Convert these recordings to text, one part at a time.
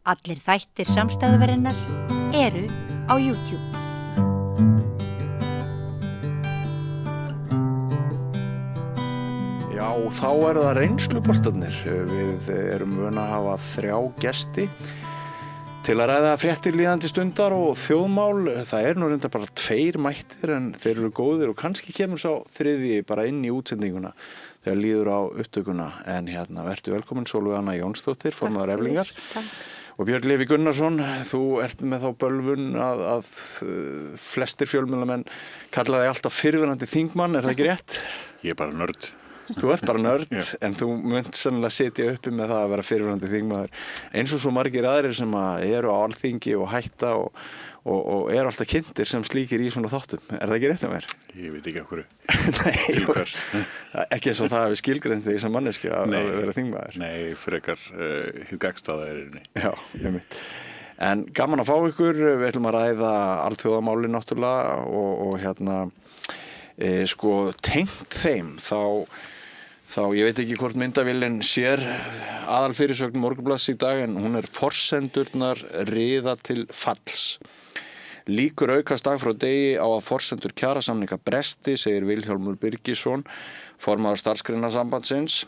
Allir þættir samstæðuverinnar eru á YouTube. Já, þá eru það reynsluboltarnir. Við erum vön að hafa 3 gesti til að ræða fréttir líðandi stundar og þjóðmál. Það nú reyndar bara 2 mættir en þeir eru góðir og kannski kemur sá 3. bara inn í útsendinguna þegar líður á upptökuna. En vertu velkomin Sólveig Anna Jónsdóttir, formaður Eflingar. Takk. Og Björn Leví Gunnarsson, þú ert með þá bölvun að flestir fjölmiðlamenn kalla þig alltaf fyrrverandi þingmann, það ekki rétt? Ég bara nörd. Þú ert bara nörd, en þú munt sannlega sitja uppi með það að vera fyrrverandi þingmaður. Eins og svo margir aðrir sem eru á alþingi og hætta og eru alltaf kynntir sem slíkir í svona þáttum. Það ekki rétt að mér? Ég veit ekki okkur. Nei, til hvers. Ekki eins og það við skilgreint þig sem manneskja að vera þingmaður. Nei, frekar hið gagnstæða inni. Já, einmitt. En gaman að fá ykkur, við ætlum að ræða alþjóðamáli náttúrulega og sko tengt þeim þá ég veit ekki hvort myndavélin sér aðalfyrirsögn Morgunblaðs í dag en hún forsendurnar riða til falls. Líkur aukast dag frá degi á að forsendur kjarasamninga bresti, segir Vilhjálmur Birgisson, formaður Starfsgreinasambandsins.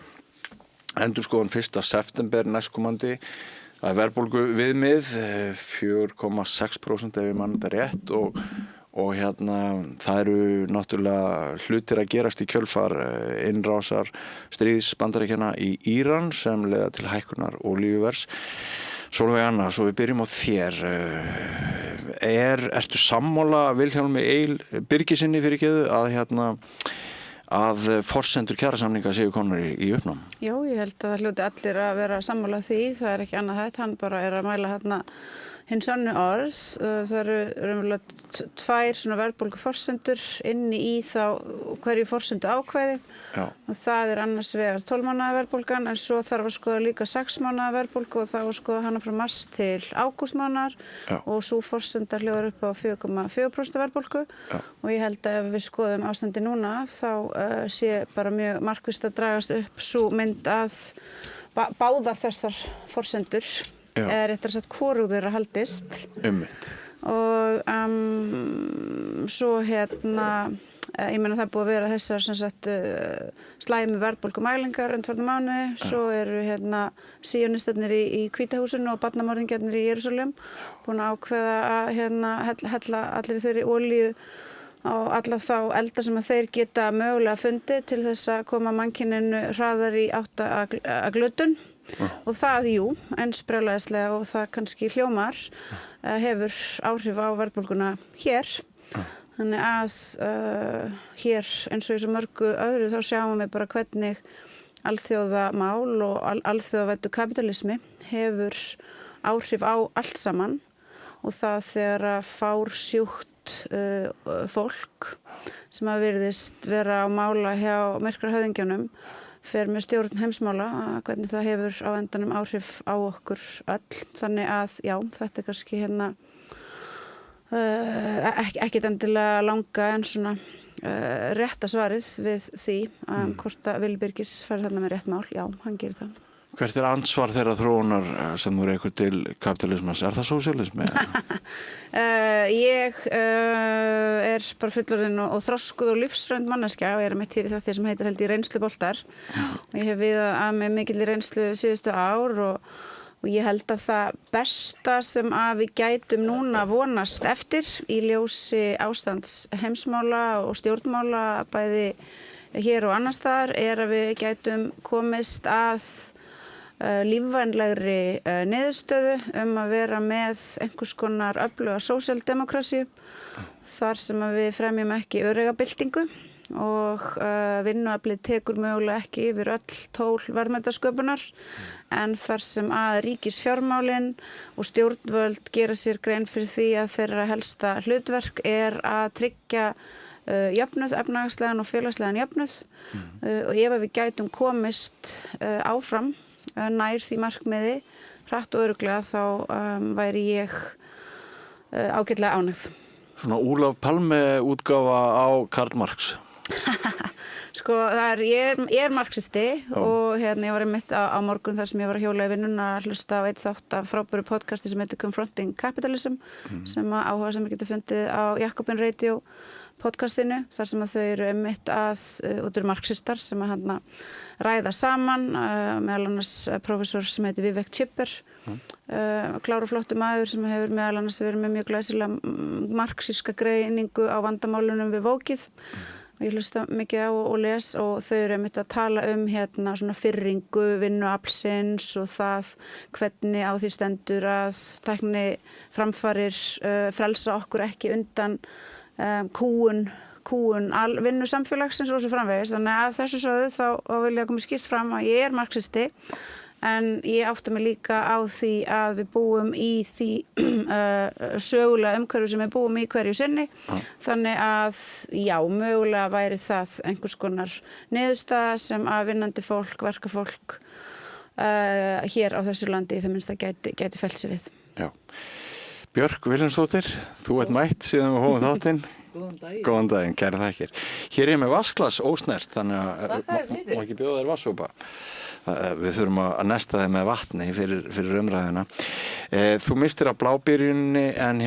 Endurskoðun 1. september næstkomandi. Það verðbólgu viðmið 4,6% ef ég man þetta rétt og það eru náttúrulega hlutir að gerast í kjölfar innrásar stríðs Bandaríkjanna í Íran sem leiða til hækkunar olíuvers. Sólveig Anna, svo við byrjum á þér. Ertu sammála Vilhjálmi Eil Birgisinni fyrirgeðu að forsendur kjarasamninga séu komnar í uppnám? Jú, ég held að það hljóti allir að vera sammála því. Það ekki annað hægt, hann bara að mæla hinn sannu orðs. Það eru raunverulega 2 svona verðbólguforsendur inni í þá hverju forsendu ákvæði. Já. Og það annars vegar 12 mánaða verðbólgan en svo þarf að skoða líka 6 mánaða verðbólgu og þá að skoða hana frá mars til ágústmánaðar og svo forsenda hljóðar upp á 4,4% verðbólgu. Já. Og ég held að ef við skoðum ástandi núna þá sé bara mjög markvisst að dragast upp svo mynd að báðar þessar forsendur eða réttar sagt hvorug þeirra haldist. Einmitt. Og svo ég meina það búið að vera þessar sem sagt slæmu verðbólgumælingar undanfarna mánuði, svo eru síonistarnir í Hvíta húsinu og barnamorðingjarnir í Jerúsalem búin að ákveða að hella allir þeirri olíu á alla þá elda sem að þeir geta mögulega fundið til þess að koma mannkyninu hraðar í átt að glötun. Og það, jú, eins brjálæðislega og það kannski hljómar hefur áhrif á verðbólguna hér. Þannig að hér eins og í svo mörgu öðru þá sjáum við bara hvernig alþjóðamál og alþjóðavæddur kapítalismi hefur áhrif á allt saman og það þegar að fársjúkt fólk sem að virðist vera á mála hjá myrkrahöfðingjanum fer með stjórn heimsmála, hvernig það hefur á endanum áhrif á okkur öll. Þannig að, já, þetta kannski ekkert endilega langa en svona rétta svarið við því hvort að Vilhjálmur Birgis fær þarna með rétt mál. Já, hann gerir það. Hvert ansvar þeirra þróunar sem þú rekur til kapitalismas? Það sósíalismi? Ég bara fullorðin og þroskuð og lífsrönd manneskja og meitt hér í þetta sem heitir held í reynsluboltar. Og ég hef viðað með mikilli reynslu síðustu ár og ég held að það besta sem að við gætum núna vonast eftir í ljósi ástands heimsmála og stjórnmála bæði hér og annars staðar að við gætum komist að lífvænlegri niðurstöðu að vera með einhvers konar öfluga sósíaldemókrasíu þar sem að við fremjum ekki öreigabyltingu og vinnuaflið tekur mögulega ekki yfir öll tól verðmætasköpunar en þar sem að ríkisfjármálin og stjórnvöld gera sér grein fyrir því að þeirra helsta hlutverk að tryggja jöfnuð, efnahagslegan og félagslegan jöfnuð og ef við gætum komist áfram nær því markmiði hratt og örugglega þá væri ég ágætlega ánægð. Svona Ólaf Palme útgáfa á Karl Marx. Sko, ég er marxisti og og ég var einmitt á morgun þar sem ég var að hjóla í vinnuna að hlusta á eitt þátt af frábæru podcasti sem heitir Confronting Capitalism sem að áhuga sem getur fundið á Jacobin Radio podcastinu þar sem að þau eru einmitt út eru marxistar sem að ræða saman meðal annars prófessor sem heitir Vivek Chipper klár og flottur maður sem hefur meðal annars verið með mjög glæsilega marxíska greiningu á vandamálunum við vókið og ég hlusta mikið á og les og þau eru einmitt að tala svona firringu vinnuaflsins og það hvernig á því stendur að tækni framfarir frelsa okkur ekki undan kúgun vinnusamfélagsins og svo framvegis þannig að þessu sögðu þá vil ég koma skýrt fram að ég marxisti en ég átta mig líka á því að við búum í því sögulega umhverfi sem við búum í hverju sinni þannig að já, mögulega væri það einhvers konar niðurstaða sem að vinnandi fólk, verkafólk hér á þessu landi í það minnsta gæti fellt sér við. Já. Björk Vilhelmsdóttir, þú ert mætt síðan við hófum þáttinn. Góðan daginn, kæra þakkir. Hér er ég með vatnsglas ósnert, þannig að má ekki bjóða þér vatnssopa. Við þurfum að nesta þeim með vatni fyrir umræðina. Þú mistir af blábyrjunni en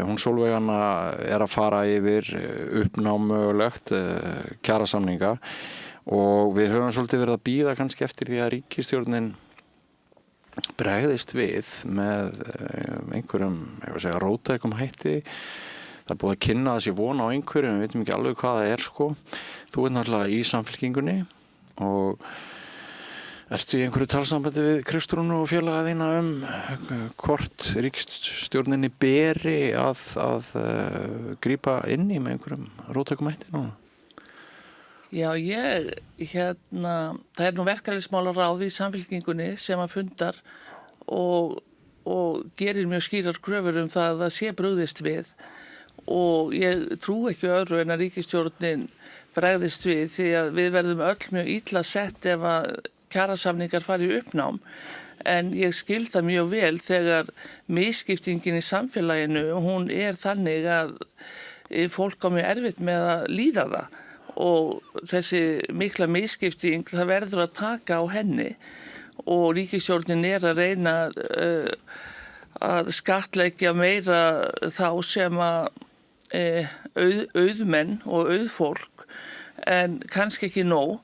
hún Sólveigana er að fara yfir uppnám mögulegt kjarasamninga og við höfum svolítið verið að bíða kannski eftir því að ríkisstjórnin bregðist við með einhverjum, róttækum hætti. Það er búið að kynna þessi von á einhverjum, við veitum ekki alveg hvað það er Þú ert náttúrulega í Samfylkingunni og ertu í einhverju talsambandi við Kristrúnu og félaga þína hvort ríkisstjórninni beri að grípa inn í með einhverjum róttækum hætti núna? Já, það er nú verkalýðsmálaráð í Samfylkingunni sem að fundar og gerir mjög skýrar kröfur það að það sé brugðist við og ég trú ekki öðru en að ríkisstjórnin bregðist við því að við verðum öll mjög illa sett ef að kjarasamningar fari í uppnám en ég skil það mjög vel þegar misskiptingin í samfélaginu hún er þannig að fólk á mjög erfitt með að líða það og þessi mikla misskipting það verður að taka á henni og ríkisstjórnin er að reyna að skattleggja meira þá sem að auðmenn og auðfólk en kannski ekki nóg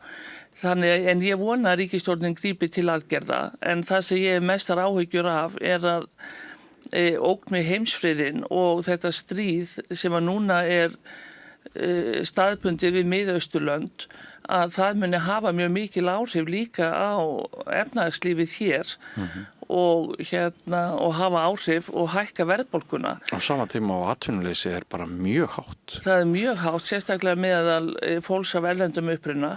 þannig en ég vona að ríkisstjórnin grípi til aðgerða en það sem ég mestar áhyggjur af er að ógn við heimsfriðinn og þetta stríð sem að núna er staðbundið við Miðausturlönd að það muni hafa mjög mikil áhrif líka á efnahagslífið hér og hafa áhrif og hækka verðbólguna. Á sama tíma og atvinnuleysi er bara mjög hátt. Það er mjög hátt, sérstaklega meðal fólks af erlendum uppruna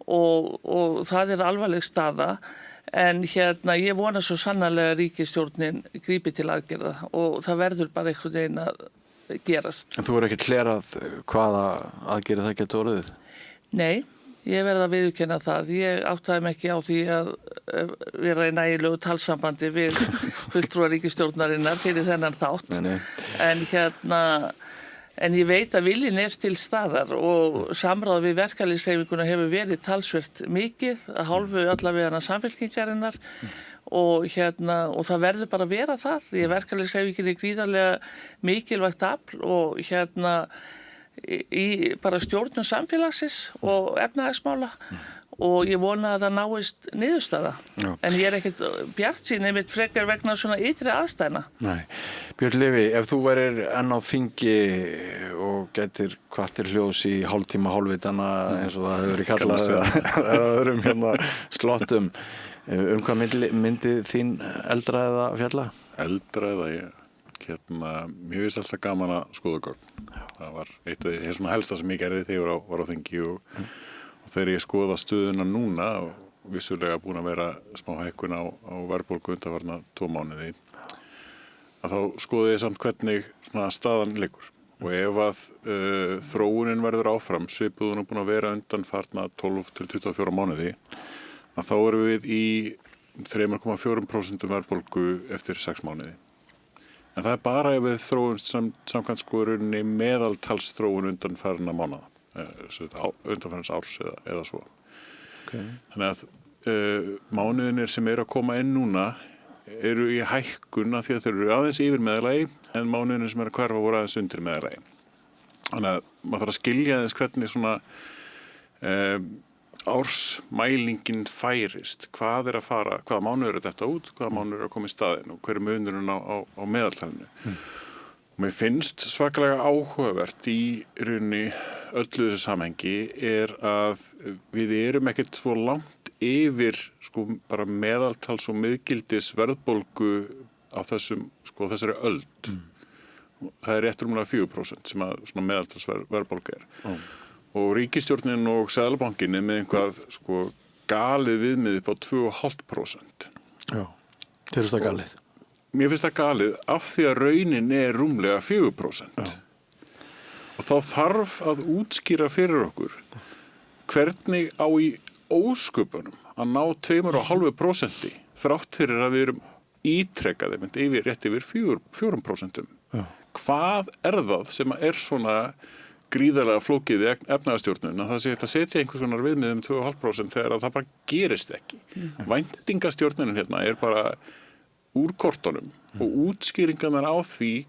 og það er alvarleg staða en ég vona svo sannarlega að ríkisstjórnin grípi til aðgerða og það verður bara einhvern veginn að gerast. En þú er ekki hlerað hvaða aðgerði það getur orðið? Nei, ég verð að viðurkenna það. Ég áttaði mig ekki á því að vera í nægilegu talsambandi við fulltrúa ríkisstjórnarinnar fyrir þennan þátt. Nei. En ég veit að viljinn er til staðar og samráð við verkalýðshreyfinguna hefur verið talsvert mikið að hálfu allavega Samfylkingarinnar og það verður bara að vera það. Því verkalýðshreyfingin er gríðarlega mikilvægt afl og í bara stjórnum samfélagsins og efnahagsmála og ég vona að það náist niðurstaða. Já. En ég er ekkert bjartsýn einmitt frekar vegna svona ytri aðstæðna. Nei. Björn Leví, ef þú værir enn á þingi og getur kvartir hljós í hálftíma hálfvitana eins og það hefur verið kallað eða öðrum slottum, hvað myndi þín eldra eða fjalla? Eldra eða mér finnst alltaf gaman að skoða gögn. Það var eitt af því helsta sem ég gerði þegar ég var á þingi og þegar ég skoða stöðuna núna og vissulega búin að vera smá hækkun á verðbólgu undanfarna 2 mánuði að þá skoði ég samt hvernig staðan liggur og ef að þróunin verður áfram svipuð hún er búin að vera undanfarna 12 til 24 mánuði að þá erum við í 3,4% verðbólgu eftir 6 mánuði. En það er bara ef við þróumst samkvæmt skoðurinni meðaltalsþróun undanfarna mánaða, undanfarins árs eða svo. Þannig að mánuðinir sem eru að koma inn núna eru í hækkun af því að þeir eru aðeins yfir meðalagi en mánuðinir sem eru að hverfa voru aðeins undir meðalagi. Þannig að maður þarf að skilja aðeins hvernig svona ársmælingin færist, hvað er að fara, hvaða mánuður er þetta út, hvaða mánuður er að koma í staðinn og hver er munurinn á meðaltalinu. Mér finnst svakalega áhugavert í rauninni öllu þessu samhengi er að við erum ekkert svo langt yfir sko bara meðaltals og miðgildis verðbólgu á þessari öld. Það er rétt rúmlega 4% sem að svona meðaltals verðbólga er. Og ríkisstjórnin og Seðlabankinn er með einhvað sko galið viðmið upp á 2,5%. Já, þeir eru það galið. Mér finnst það galið af því að raunin er rúmlega 4%. Já. Og þá þarf að útskýra fyrir okkur hvernig á í ósköpunum að ná 2,5% þrátt fyrir að við erum ítrekkaði rétt yfir 4%. Já. Hvað er það sem er svona gríðarlega flókið í efnahagsstjórnun að það sé hægt að setja einhvers konar viðmið 2,5% þegar það bara gerist ekki. Væntingastjórnunin hérna er bara úr kortunum og útskýringarnar á því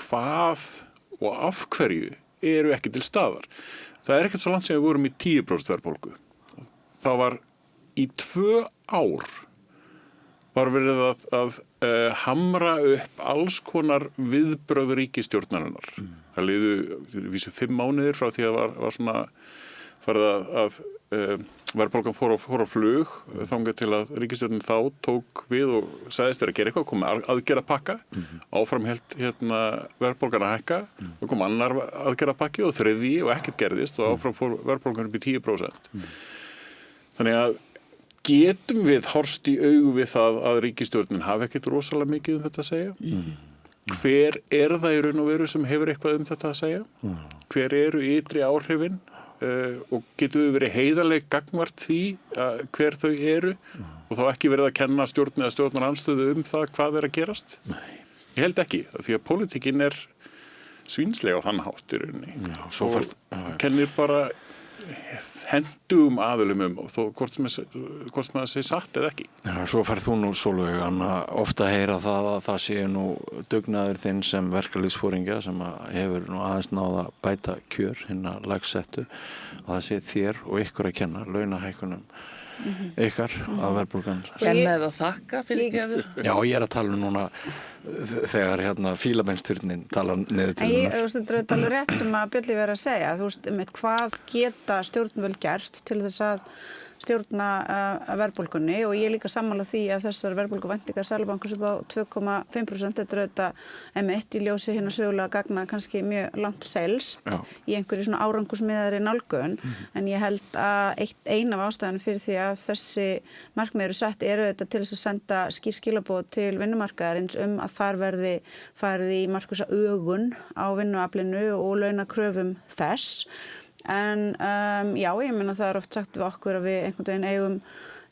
hvað og af hverju eru ekki til staðar. Það er ekkert svo langt sem við vorum í 10% verðbólgu. Það var í 2 ár var verið að hamra upp alls konar viðbrögð ríkisstjórnarinnar. Það liðu vísu 5 mánuðir frá því að var svona farið að verðbólgan fór á flug þangað til að ríkisstjórnin þá tók við og sagðist þeir að gera eitthvað, kom aðgerðapakka, áfram verðbólgan að hækka, og kom annar aðgerðapakki og þriðji og ekkert gerðist og áfram fór verðbólgan upp í 10%. Þannig að getum við horfst í augu við það að ríkisstjórnin hafi ekkert rosalega mikið þetta að segja? Hver er það í raun og veru sem hefur eitthvað þetta að segja? Hver eru ytri áhrifin? Og getum við verið heiðarleg gagnvart því hver þau eru og þá ekki verið að kenna stjórn eða stjórnarandstöðu það hvað er að gerast? Nei. Ég held ekki, því að pólitíkin er svínslega á þann hátt í rauninni. Og kennir bara hendugum aðilum og þó hvort sem það sé satt eða ekki. Já, svo ferð þú nú Sólveig ofta að heyra það að það sé nú dugnaður þinn sem verkalýðsforingja sem hefur nú aðeins náð að bæta kjör hinna lagsettu og það sé þér og ykkur að kenna launahækkunum ykkar að verðbólgan. Kenna eða þakka fyrir geðu? Já, ég er að tala núna þegar fílabeinsturnin tala niður til hennar. Þú veist, þetta er alveg rétt sem að Björli verið að segja. Þú veist, hvað geta stjórnvöld gert til þess að stjórna verðbólgunni og ég er líka sammála því að þessar verðbólguvæntingar Seðlabankans upp á 2,5%, þetta er auðvitað í ljósi hérna sögulega gagna kannski mjög langt selst í einhverju svona árangusmiðari nálgun, en ég held að ein af ástæðunum fyrir því að þessi markmið eru sett eru auðvitað til þess að senda skýr skilaboð til vinnumarkaðarins að þar verði farið í markvissa ögun á vinnuaflinu og launakröfum þess. En já, ég meina það er oft sagt við okkur að við einhvern veginn eigum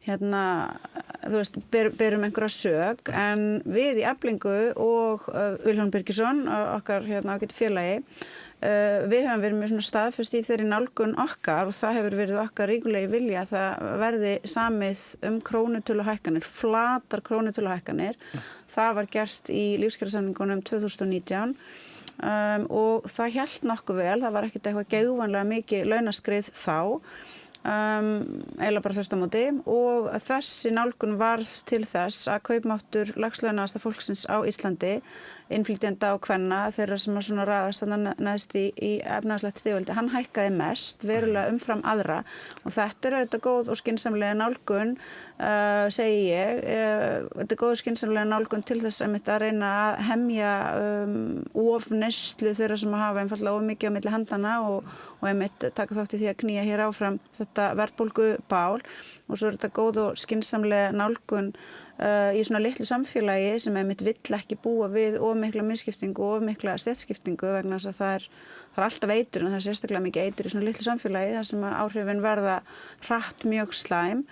þú veist, berum einhverja sök, en við í Eflingu og Vilhjálmur Birgisson, okkar ágæti félagi, við höfum verið með svona staðfest í þeirri nálgun okkar og það hefur verið okkar ríkulegi vilja að það verði samið krónutöluhækkanir, flatar krónutöluhækkanir. Það var gert í lífskjarasamningunum 2019. Og það hélt nokkuð vel, það var ekkert eitthvað geigvænlega mikið launaskrið þá, eiginlega bara þvert á móti, og þessi nálgun varð til þess að kaupmáttur lægstlaunaðasta fólksins á Íslandi, innflytjenda og kvenna, þeirra sem að svona raðast þannig neðst í efnahagslegt stigveldi, hann hækkaði mest, verulega umfram aðra, og þetta er auðvitað góð og skynsamlega nálgun, segi ég, þetta er góð og skynsamlega nálgun til þess að reyna að hemja ofneyslu þeirra sem hafa einfaldlega of mikið á milli handana og einmitt taka þátt í því að knýja hér áfram þetta verðbólgubál, og svo er þetta góð og skynsamlega nálgun í svona litlu samfélagi sem einmitt vill ekki búa við of mikla misskiptingu og of mikla stéttskiptingu vegna þess að það er alltaf eitur, en það er sérstaklega mikið eitur í svona litlu samfélagi þar sem áhrifin verða hratt mjög slæm,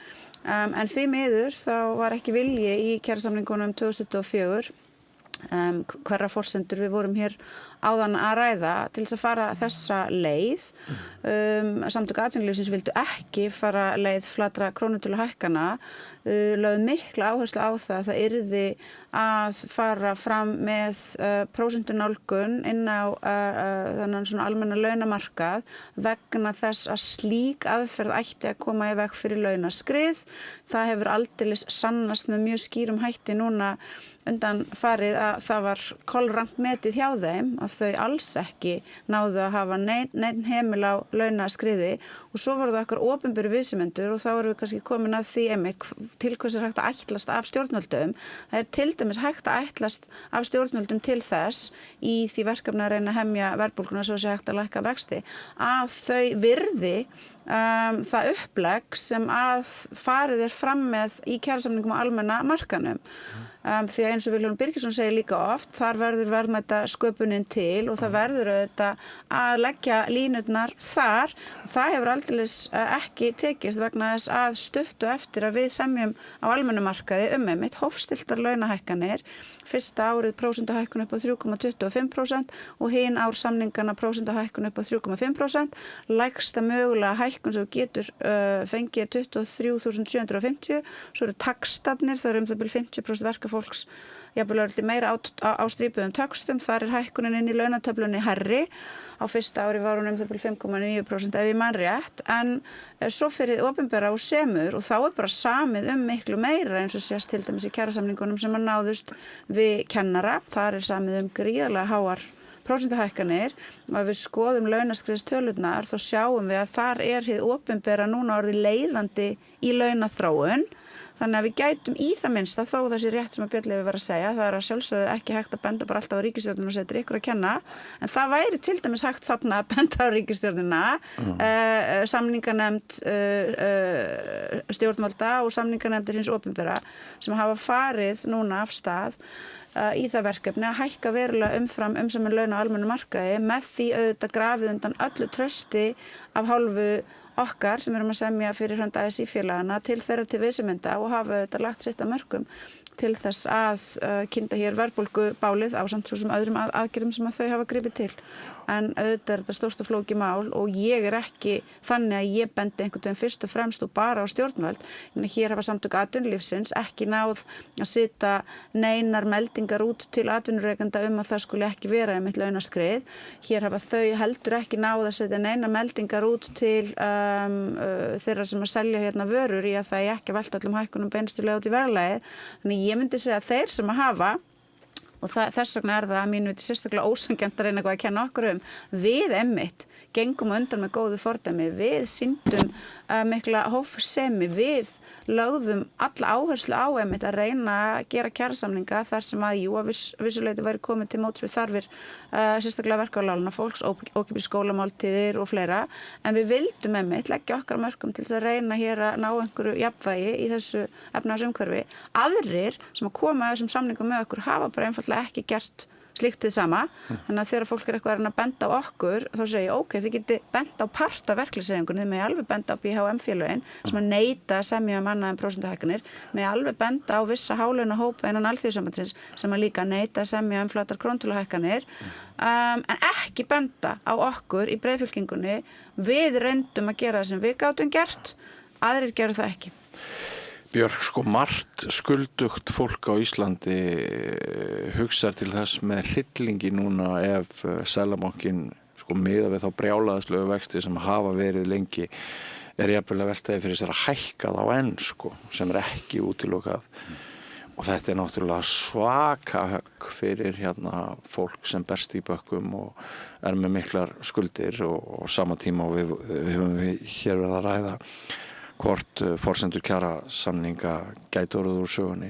en því miður þá var ekki vilji í kjarasamningunum 2024 hverra forsendur við vorum hér áðan að ræða til þess að fara þessa leið. Samtök atvinnulífsins vildu ekki fara leið flatra krónutöluhækkana, lögðu mikla áherslu á það yrði að fara fram með prósentunálgun inn á þennan svona almenna launamarkað vegna þess að slík aðferð ætti að koma í veg fyrir launaskrið. Það hefur aldeilis sannast með mjög skýrum hætti núna undan farið að það var kolrangt metið hjá þeim að þau alls ekki náðu að hafa neinn heimil á launaskriði og svo voru það okkar opinberu viðsemjendur og þá erum við kannski komin að því til hvers hægt að ætlast af stjórnvöldum. Það til dæmis hægt að ætlast af stjórnvöldum til þess í því verkefni að reyna að hemja verðbólguna svo sé hægt að lækka vexti að þau virði það upplegg sem að farið fram með í kjarasamningum á almenna markanum. Því að eins og Vilhjálmur Birgisson segir líka oft, þar verður verðmæta sköpunin til og það verður auðvitað að leggja línurnar þar. Það hefur aldeilis ekki tekist vegna þess að stuttu eftir að við semjum á almennumarkaði einmitt hófstilltar launahækkanir. Fyrsta árið prósentuhækkun upp á 3,25% og hin ár samningana prósentuhækkun upp á 3,5%. Lægsta mögulega hækkun sem getur fengið 23.750. Svo eru taxtarnir, það eru það byrja 50% verkafólks jafnvel örlítið meira á strípuðum töxtum. Þar hækkunin inn í launatöflunni hærri. Á fyrsta ári var hún það byrja 5,9% ef ég man rétt. En svo fyrir opinbera og semur og þá bara samið miklu meira eins og sést til dæmis í kjarasamningunum sem að náðust við kennara. Þar samið gríðarlega háar prósentuhækkanir og ef við skoðum launaskriðstölurnar þá sjáum við að þar hið opinbera núna orðið leiðandi í launaþróun. Þannig að við gætum í það minnsta þó þessi rétt sem að Björn Leví var að segja, það að sjálfsögðu ekki hægt að benda bara alltaf á ríkisstjórnina og segja ykkur að kenna, en það væri til dæmis hægt þarna að benda á ríkisstjórnina, samninganefnd stjórnvalda og samninganefndir hins opinbera sem hafa farið núna af stað í það verkefni að hækka verulega umfram umsamin laun á almennu markaði með því auðvitað grafið undan öllu trausti af hálfu okkar sem erum að semja fyrir hönd ASÍ-félagana til þeirra til viðsemjenda og hafa auðvitað lagt sitt að mörkum til þess að kynda hér verðbólgubálið ásamt svo sem öðrum aðgerðum sem að þau hafa gripið til. En auðvitað þetta stórt og flókið mál og ég ekki þannig að ég bendi einhvern veginn fyrst og fremst og bara á stjórnvöld. Hér hafa samtök atvinnulífsins ekki náð að setja neinar meldingar út til atvinnurekenda að það skuli ekki vera einmitt launaskrið. Hér hafa þau heldur ekki náð að setja neinar meldingar út til þeirra sem að selja hérna vörur í að það ekki að velta öllum hækkunum beinustulega út í verðlagið. Þannig ég myndi segja að þeir sem að hafa og þess vegna það að mínu viti sérstaklega ósanngjarnt að reyna eitthvað að kenna okkur við einmitt gengum undan með góðu fordæmi, við sýndum mikla hófsemi, við lögðum alla áherslu á einmitt að reyna að gera kjarasamninga þar sem að að vissuleyti væri komið til móts við þarfir sérstaklega verkafólks fólks, ókeypis skólamáltíðir og fleira, en við vildum einmitt leggja okkar mörkum til þess að reyna hér að ná einhverju jafnvægi í þessu efnahagsumhverfi. Aðrir sem að koma að þessum samningum með okkur hafa bara einfaldlega ekki gert slíkt þið sama, þannig að þegar fólk eitthvað að benda á okkur, þá segir ég, ok, þið geti benda á part af verkefnishreyfingunni, þið megi alveg benda á BHM-félögin sem að neita að semja annað en prósentuhækkanir, megi alveg benda á vissa hálaunahópa innan Alþýðusambandsins sem að líka neita að semja flatar krónutöluhækkanir, en ekki benda á okkur í breiðfylkingunni. Við reyndum að gera það sem við gátum gert, aðrir gerðu það ekki. Björk, margt skuldugt fólk á Íslandi hugsar til þess með hryllingi núna ef Seðlabankinn miðað við þá brjálæðislegu vexti sem hafa verið lengi jafnvel að velta því fyrir sér að hækka þá enn sem ekki útilokað. Og þetta náttúrulega svaka högg fyrir fólk sem berst í bökkum og með miklar skuldir og sama tíma og við höfum hér verið að ræða hvort forsendur kjarasamninga gætu orðið úr sögunni.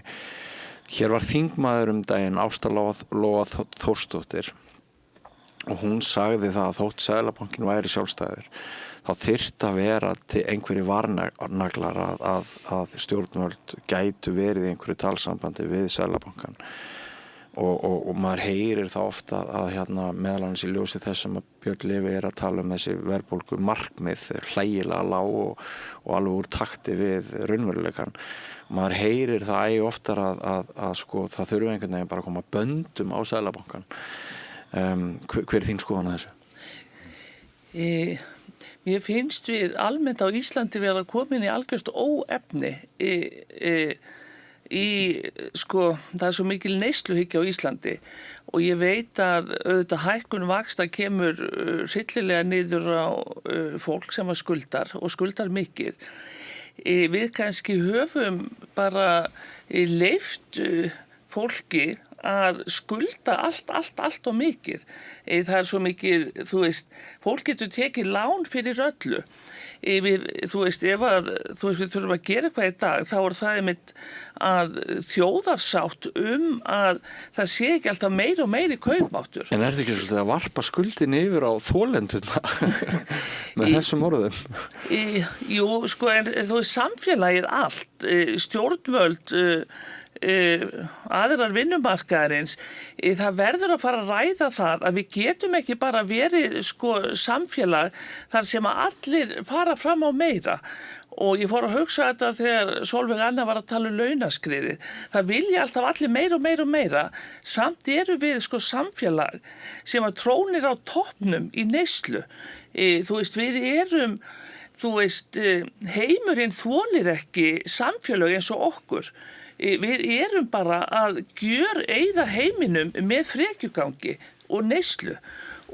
Hér var þingmaður daginn Ásta Lóa Þórsdóttir og hún sagði það að þótt Seðlabankinn væri sjálfstæður þá þyrfti að vera til einhverju varnaglar að stjórnvöld gætu verið í einhverju talsambandi við Seðlabankann. Og maður heyrir það ofta að meðal annars í ljósi þess sem að Björn Leví að tala þessi verðbólgu markmið hlægilega lág og alveg úr takti við raunveruleikann. Maður heyrir það oftar að það þurfi einhvern veginn bara að koma böndum á Seðlabankann. Hver þín skoðun á þessu? Mér finnst við almennt á Íslandi vera komin í algjört óefni það er svo mikil neysluhyggja á Íslandi og ég veit að auðvitað hækkun vaxta kemur hryllilega niður á fólk sem að skuldar og skuldar mikið. Við kannski höfum bara leyft fólki að skulda allt og mikið. Það er svo mikið, fólk getur tekið lán fyrir öllu. Við þurfum að gera eitthvað í dag, þá er það einmitt að þjóðarsátt að það sé ekki alltaf meiri og meiri kaupmáttur. En er þetta ekki svolítið að varpa skuldin yfir á þolendurna með þessum orðum? Jú, en samfélagið allt, stjórnvöld, aðrar vinnumarkaðarins, það verður að fara að ræða það að við getum ekki bara verið samfélag þar sem að allir fara fram á meira. Og ég fór að hugsa þetta þegar Sólveig Anna var að tala launaskriði. Það vilja alltaf allir meira og meira og meira. Samt eru við samfélag sem að trónir á toppnum í neyslu. Við erum, heimurinn þolir ekki samfélag eins og okkur. Við erum bara að gjöreyða heiminum með frekjugangi og neyslu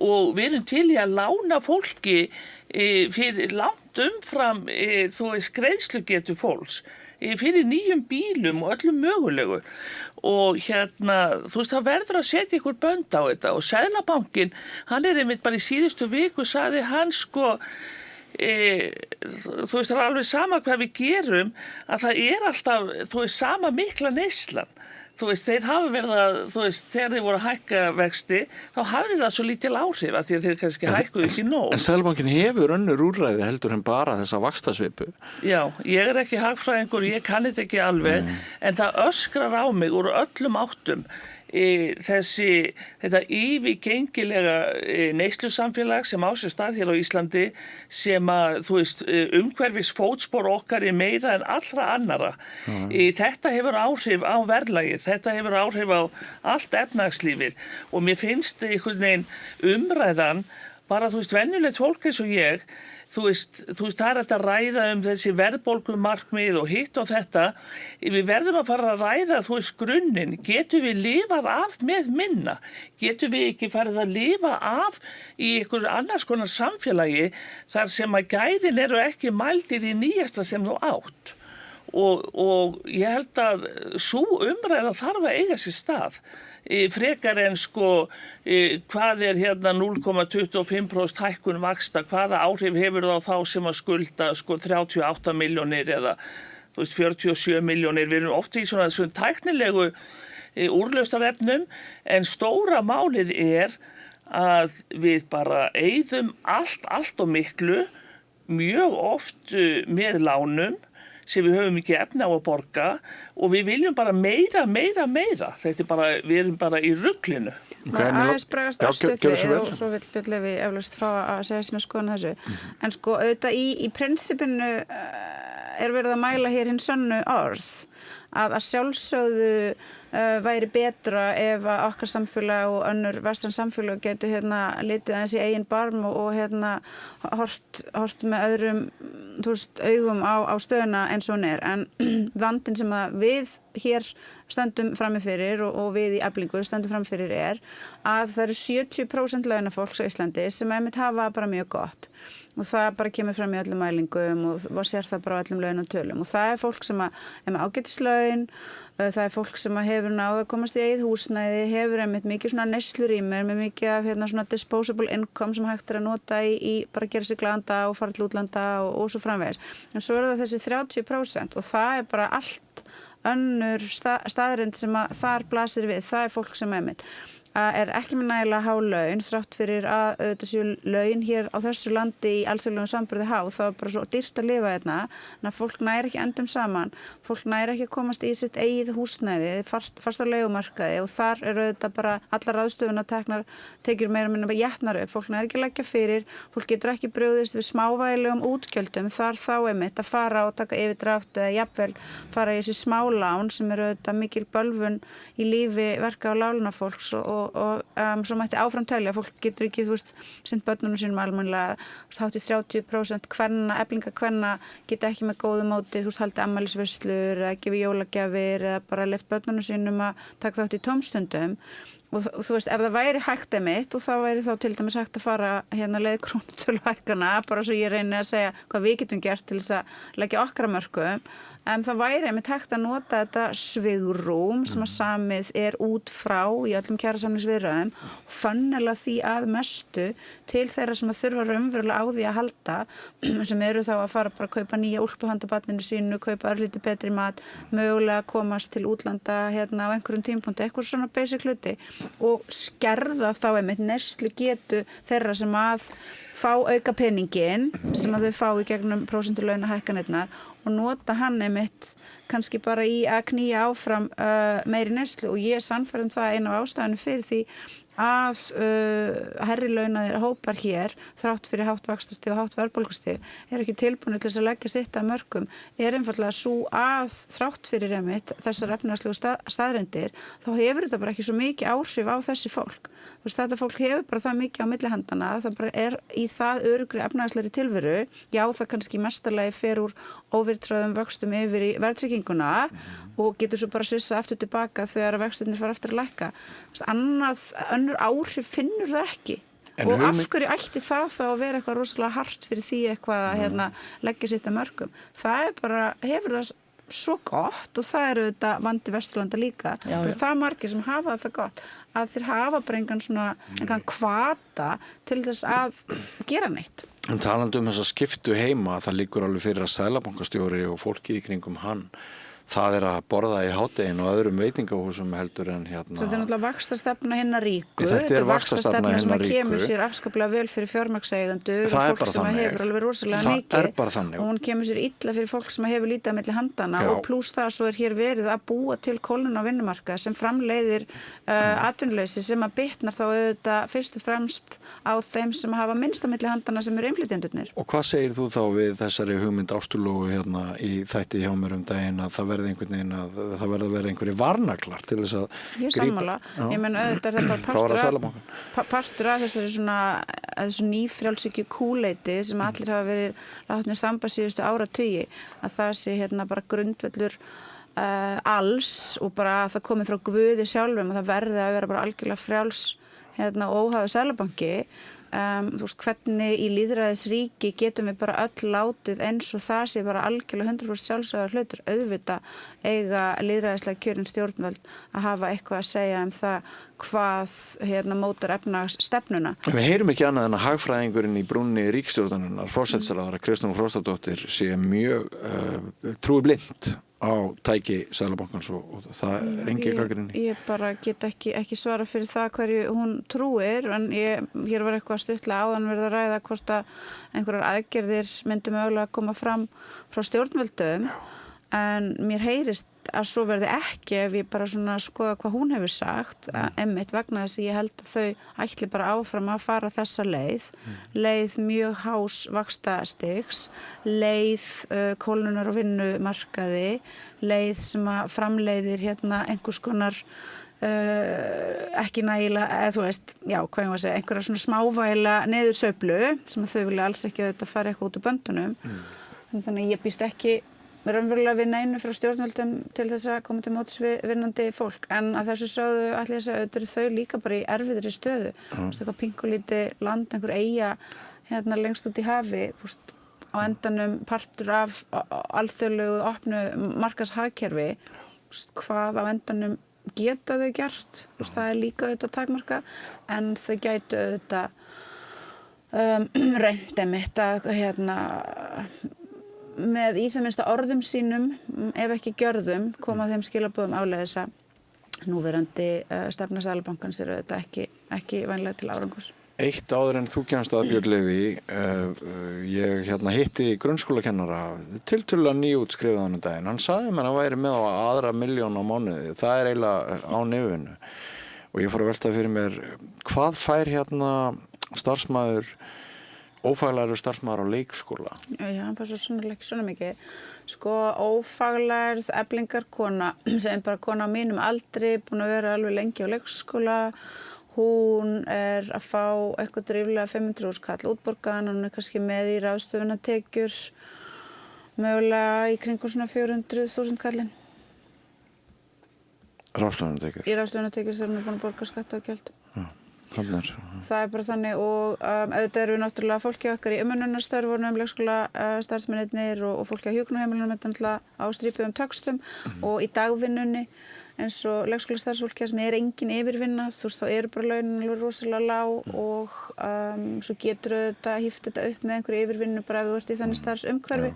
og við erum til í að lána fólki fyrir langt umfram greiðslugetu fólks fyrir nýjum bílum og öllum mögulegu og það verður að setja ykkur bönd á þetta og Seðlabankinn, hann er einmitt bara í síðustu viku sagði hann það er alveg sama hvað við gerum að það er alltaf sama mikla neyslan þeir hafa verið að þegar þeir voru að hækka vexti þá hafði það svo lítil áhrif að því að þeir kannski hækkuðu ekki nóg. En Seðlabankinn hefur önnur úrræði heldur en bara þessa vaxtasvipu. Já, ég er ekki hagfræðingur, ég kann þetta ekki alveg en það öskrar á mig úr öllum áttum þetta yfirgengilega neyslusamfélag sem á sér stað hér á Íslandi sem að umhverfis fótspor okkar er meira en allra annara. Þetta hefur áhrif á verðlagið, þetta hefur áhrif á allt efnahagslífið og mér finnst einhvern veginn umræðan bara venjulegt fólk eins og ég það er að ræða þessi verðbólgumarkmið og hitt og þetta. Við verðum að fara að ræða grunninn. Getum við lifað af með minna? Getum við ekki farið að lifa af í einhver annars konar samfélagi þar sem að gæðin eru ekki mældið í nýjasta sem þú átt? Og ég held að sú umræða þarf að eiga sér stað. Frekar en hvað er 0,25% hækkun vaxta, hvaða áhrif hefur það á þá sem að skulda 38 milljónir eða 47 milljónir. Við erum ofta í svona þessum tæknilegu úrlausnarefnum en stóra málið er að við bara eyðum allt og miklu, mjög oft með lánum sem við höfum ekki efni á að borga og við viljum bara meira. Þetta er bara, við erum bara í ruglinu. Aðeins bregast örstutt við og svo vill Björn Leví eflaust fá að segja sína skoðun þessu. En auðvitað í prinsipinu er verið að mæla hér hinn sönnu orð að sjálfsögðu væri betra ef að okkar samfélag og önnur vestræn samfélag getur litið aðeins í eigin barm og hort með öðrum augum á stöðuna eins og hún er. En vandinn sem að við hér stöndum frammi fyrir og við í Eflingu stöndum frammi fyrir er að það eru 70% launafólks á Íslandi sem einmitt hafa bara mjög gott. Og það bara kemur fram í öllum mælingum og sér það bara á öllum launatölum. Og það er fólk sem er með ágætislaun, það er fólk sem hefur náð að komast í eigið húsnæði, hefur einmitt mikið svona neyslurýmur, með mikið af svona disposable income sem hægt er að nota í bara gera sig glaðan dag og fara til útlanda og svo framvegis. En svo það þessi 30% og það er bara allt önnur staðreynd sem að þar blasir við. Það er fólk sem einmitt er ekki með nægilega há laun þrátt fyrir að auðvitað séu laun hér á þessu landi í alþjóðlegum samanburði há, þá er bara svo dýrt að lifa hérna, þannig að fólk næri ekki endum saman, fólk næri ekki að komast í sitt eigið húsnæði, fast á leigumarkaði og þar eru auðvitað bara allar ráðstöfunarteknar tekjur meira minna bara jætnar upp, fólk næri ekki að leggja fyrir, fólk getur ekki brugðist við smávægilegum útgjöldum, þar þá einmitt að fara og taka yfirdrátt eða jafnvel fara í þessi smálán sem eru auðvitað mikil bölvun í lífi verka- og láglunafólks og og svo mætti áfram telja, fólk getur ekki, þú veist, sinnt börnunum sínum almennilega, hátt í 30% kvenna, eflinga kvenna geta ekki með góðu móti, þú veist, haldið afmælisveislur eða gefið jólagjafir eða bara leyft börnunum sínum að taka þátt í tómstundum. Og þú veist, ef það væri hægt einmitt og það væri þá til dæmis hægt að fara hérna leið krónutöluhækkana, bara svo ég reyni að segja hvað við getum gert til þess að leggja okkar að mörkum, en það væri einmitt hægt að nota þetta svigrúm sem að samið út frá í öllum kjarasamningsviðræðum og funnela því að mestu til þeirra sem að þurfa raunverulega á því að halda, sem eru þá að fara bara að kaupa nýja úlpu handa barninu sínu, kaupa örlítið betri mat, mögulega komast til útlanda hérna á einhverjum tímapunkti, eitthvað svona basic hluti og skerða þá einmitt neyslu getu þeirra sem að fá auka peningin sem að þau fá í gegnum prósentulaunahækkanirnar og nota hann einmitt kannski bara í að knýja áfram meiri neyslu og ég er sannfærð það eina af ástæðunum fyrir því að hærri launaðir hópar hér þrátt fyrir hátt vaxtastig og hátt verðbólgustig ekki tilbúinir til þess að leggja sitt að mörkum einfaldlega svo að þrátt fyrir einmitt þessar efnahagslegu staðreyndir þá hefur þetta bara ekki svo mikið áhrif á þessi fólk. Þú veist, þetta fólk hefur bara það mikið á millihandana, það bara er í það öruggri efnahagslegri tilveru, já það kannski mestarlagi fer úr óvirðtröðum vöxtum yfir í verðtrygginguna og getur svo bara svissa aftur tilbaka þegar vextirnir fara aftur að lækka. Önnur áhrif finnur það ekki. Og af hverju ætti það þá að vera eitthvað rosalega hart fyrir því eitthvað að leggja sitt að mörkum. Það er bara, hefur það svo gott og það eru þetta vandi Vesturlanda líka. Það er margir sem hafa það gott að þeir hafa bara engan hvata til þess að gera neitt. En talandi þessa skiptu heima, það liggur alveg fyrir að seðlabankastjóri og fólki í kringum hann það er að borða í hádeginu og öðrum veitingahúsum heldur en hérna. Þetta er náttúrulega vaxtastefna hinna ríku. Þetta er vaxtastefna hinna ríku. Sem kemur sér afskaplega vel fyrir fjármagnseigendur og fólk sem hefur alveg rosalega mikið. Það er bara þannig. Og hún kemur sér illa fyrir fólk sem hefur lítið á milli handana og pluss það svo er hér verið að búa til kólnun á vinnumarkað sem framleiðir atvinnuleysi sem að bitnar þá auðvitað fyrst og fremst á þeim sem hafa minnst á milli handana sem eru innflytjendurnir. Og hvað segir þú þá við þessari hugmynd Ástulóu hérna í þætti hjá mér daginn að það verði einhvern veginn að það verði að vera einhverjir varnaglar til þess að grípa. Ég sammála. Ég menn auðvitað er þetta partur af þessari svona þessu nýfrjálshyggju kúleiti sem allir hafa verið látnir samba síðustu áratugi að það sé hérna bara grundvöllur alls og bara að það komi frá Guði sjálfum og það verði að vera bara algjörlega frjáls hérna óháður seðlabanki. Þú veist, hvernig í lýðræðisríki getum við bara öll látið eins og það sé bara algjörlega 100% sjálfsagðar hlutur auðvitað eiga lýðræðislega kjörin stjórnvöld að hafa eitthvað að segja það hvað hérna mótar efnahagsstefnuna. Við heyrum ekki annað en að hagfræðingurinn í brúnni ríkisstjórnarinnar, forsætisráðherra Kristrún Frostadóttir sé mjög trúi blind á tæki Seðlabankans og það er engin gagnrýni. Ég bara get ekki svara fyrir það hverju hún trúir en hér var eitthvað stuttlega áðan verið að ræða hvort að einhverjar aðgerðir myndi mögulega að koma fram frá stjórnvöldum en mér heyrist að svo verði ekki ef ég bara svona skoða hvað hún hefur sagt einmitt vegna þess að ég held að þau ætli bara áfram að fara þessa leið mjög hás vaxtastigs, leið kólnunar og vinnumarkaði, leið sem að framleiðir hérna einhvers konar ekki nægilega, eða þú veist, já, hvað ég var að segja, einhverja svona smávæla neðursveiflu sem að þau vilja alls ekki að þetta fara eitthvað út úr böndunum. Þannig ég býst ekki raunverulega vinna einu frá stjórnvöldum til þess að koma til móts við vinnandi fólk en að þessu sögðu ætli að segja auðvitað þau líka bara í erfiðri stöðu eitthvað pinkulíti land, einhver eyja hérna lengst út í hafi á endanum partur af alþjóðlegu opnu markaðshagkerfi hvað á endanum geta þau gert það er líka auðvitað takmarka en þau gætu auðvitað reynd einmitt að hérna með í það minnsta orðum sínum, ef ekki gjörðum, koma þeim skilaboðum áleiðis að núverandi stefna Seðlabankans eru þetta ekki vænlega til árangurs. Eitt áður en þú kemst að Björn Leví, ég hérna hitti grunnskólakennara, tiltölulega nýútskrifaðan daginn. Hann sagði mér að hann væri með á 2 milljón á mánuði. Það er eiginlega á nefinu. Og ég fór að velta fyrir mér, hvað fær hérna starfsmaður ófaglærður starfsmaður á leikskóla? Já, hann fær svo sannarlega ekki svona mikið. Sko, ófaglærð eflingarkona sem bara kona á mínum aldri, búin að vera alveg lengi á leikskóla. hún að fá eitthvað dríflega 500.000 kall útborgaðan, hún kannski með í ráðstöfunartekjur mögulega í kringum svona 400.000 kallinn. Ráðstöfunartekjur? Í ráðstöfunartekjur þegar hún búin að borga skatta og gjöld. Já, þannig. Það bara þannig og auðvitað eru við náttúrulega fólki okkar í umönnunarstörfunum, leikskóla starfsmennirnir og fólki á hjúkrunarheimilunum náttúrulega á strípuðum töxtum og í dagvinnunni eins og leikskóla starfsfólki sem engin yfirvinna, þú veist, þá eru bara launin alveg rosalega lág og svo getur þetta híft þetta upp með einhverju yfirvinnu bara ef þú ert í þannig starfsumhverfi.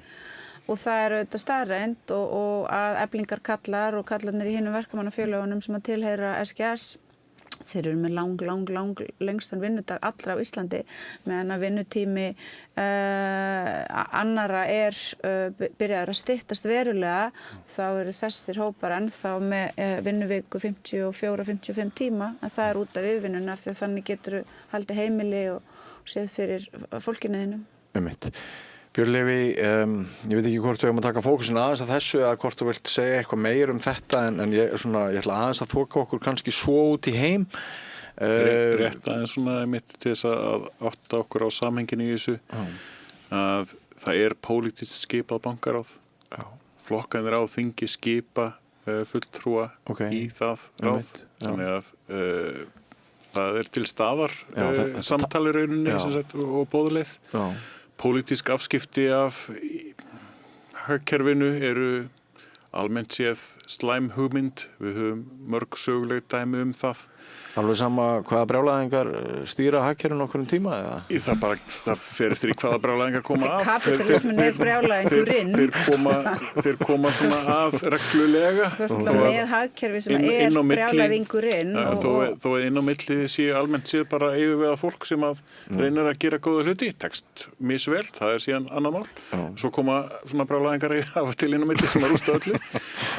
Og það eru auðvitað staðreynd og að eflingar kallar og kallarnir í hinum verkamannafélögunum sem að tilheyra SGS, þeir eru með lengstan vinnudag allra á Íslandi meðan að vinnutími annara byrjaður að styttast verulega, þá eru þessir hópar ennþá með vinnuviku 54-55 tíma, en það er út af yfirvinnuna því að þannig getur haldið heimili og séð fyrir fólkinu þínum. Einmitt. Björn Leví, ég veit ekki hvort við höfum að taka fókusin aðeins að þessu eða hvort þú vilt segja eitthvað meir þetta en ég ætla aðeins að þoka okkur kannski svo út í heim. Rétt aðeins svona mitt til þess að átta okkur á samhenginu í þessu að það er pólitískt skipað bankaráð. Flokkarnir á þingi skipa fulltrúa í það ráð. Þannig að það er til staðar samtali rauninni og boðuleið. Pólitísk afskipti af hagkerfinu eru almennt séð slæm hugmynd. Við höfum mörg söguleg dæmi það. Alveg sama hvaða brjálæðingar stýra hagkerfinu okkur tíma? Eða? Það fer eftir í hvaða brjálæðingar koma að. Kapitalismin brjálæðingurinn. Þeir koma svona að reglulega. Það er með hagkerfi sem brjálæðingurinn. Þó að inn á milli sé almennt séð bara yfirvegað fólk sem að reynir að gera góða hluti. Tekst misvel, það er síðan annað mál. Svo koma svona brjálæðingar af til inn á milli sem að rústa öllu.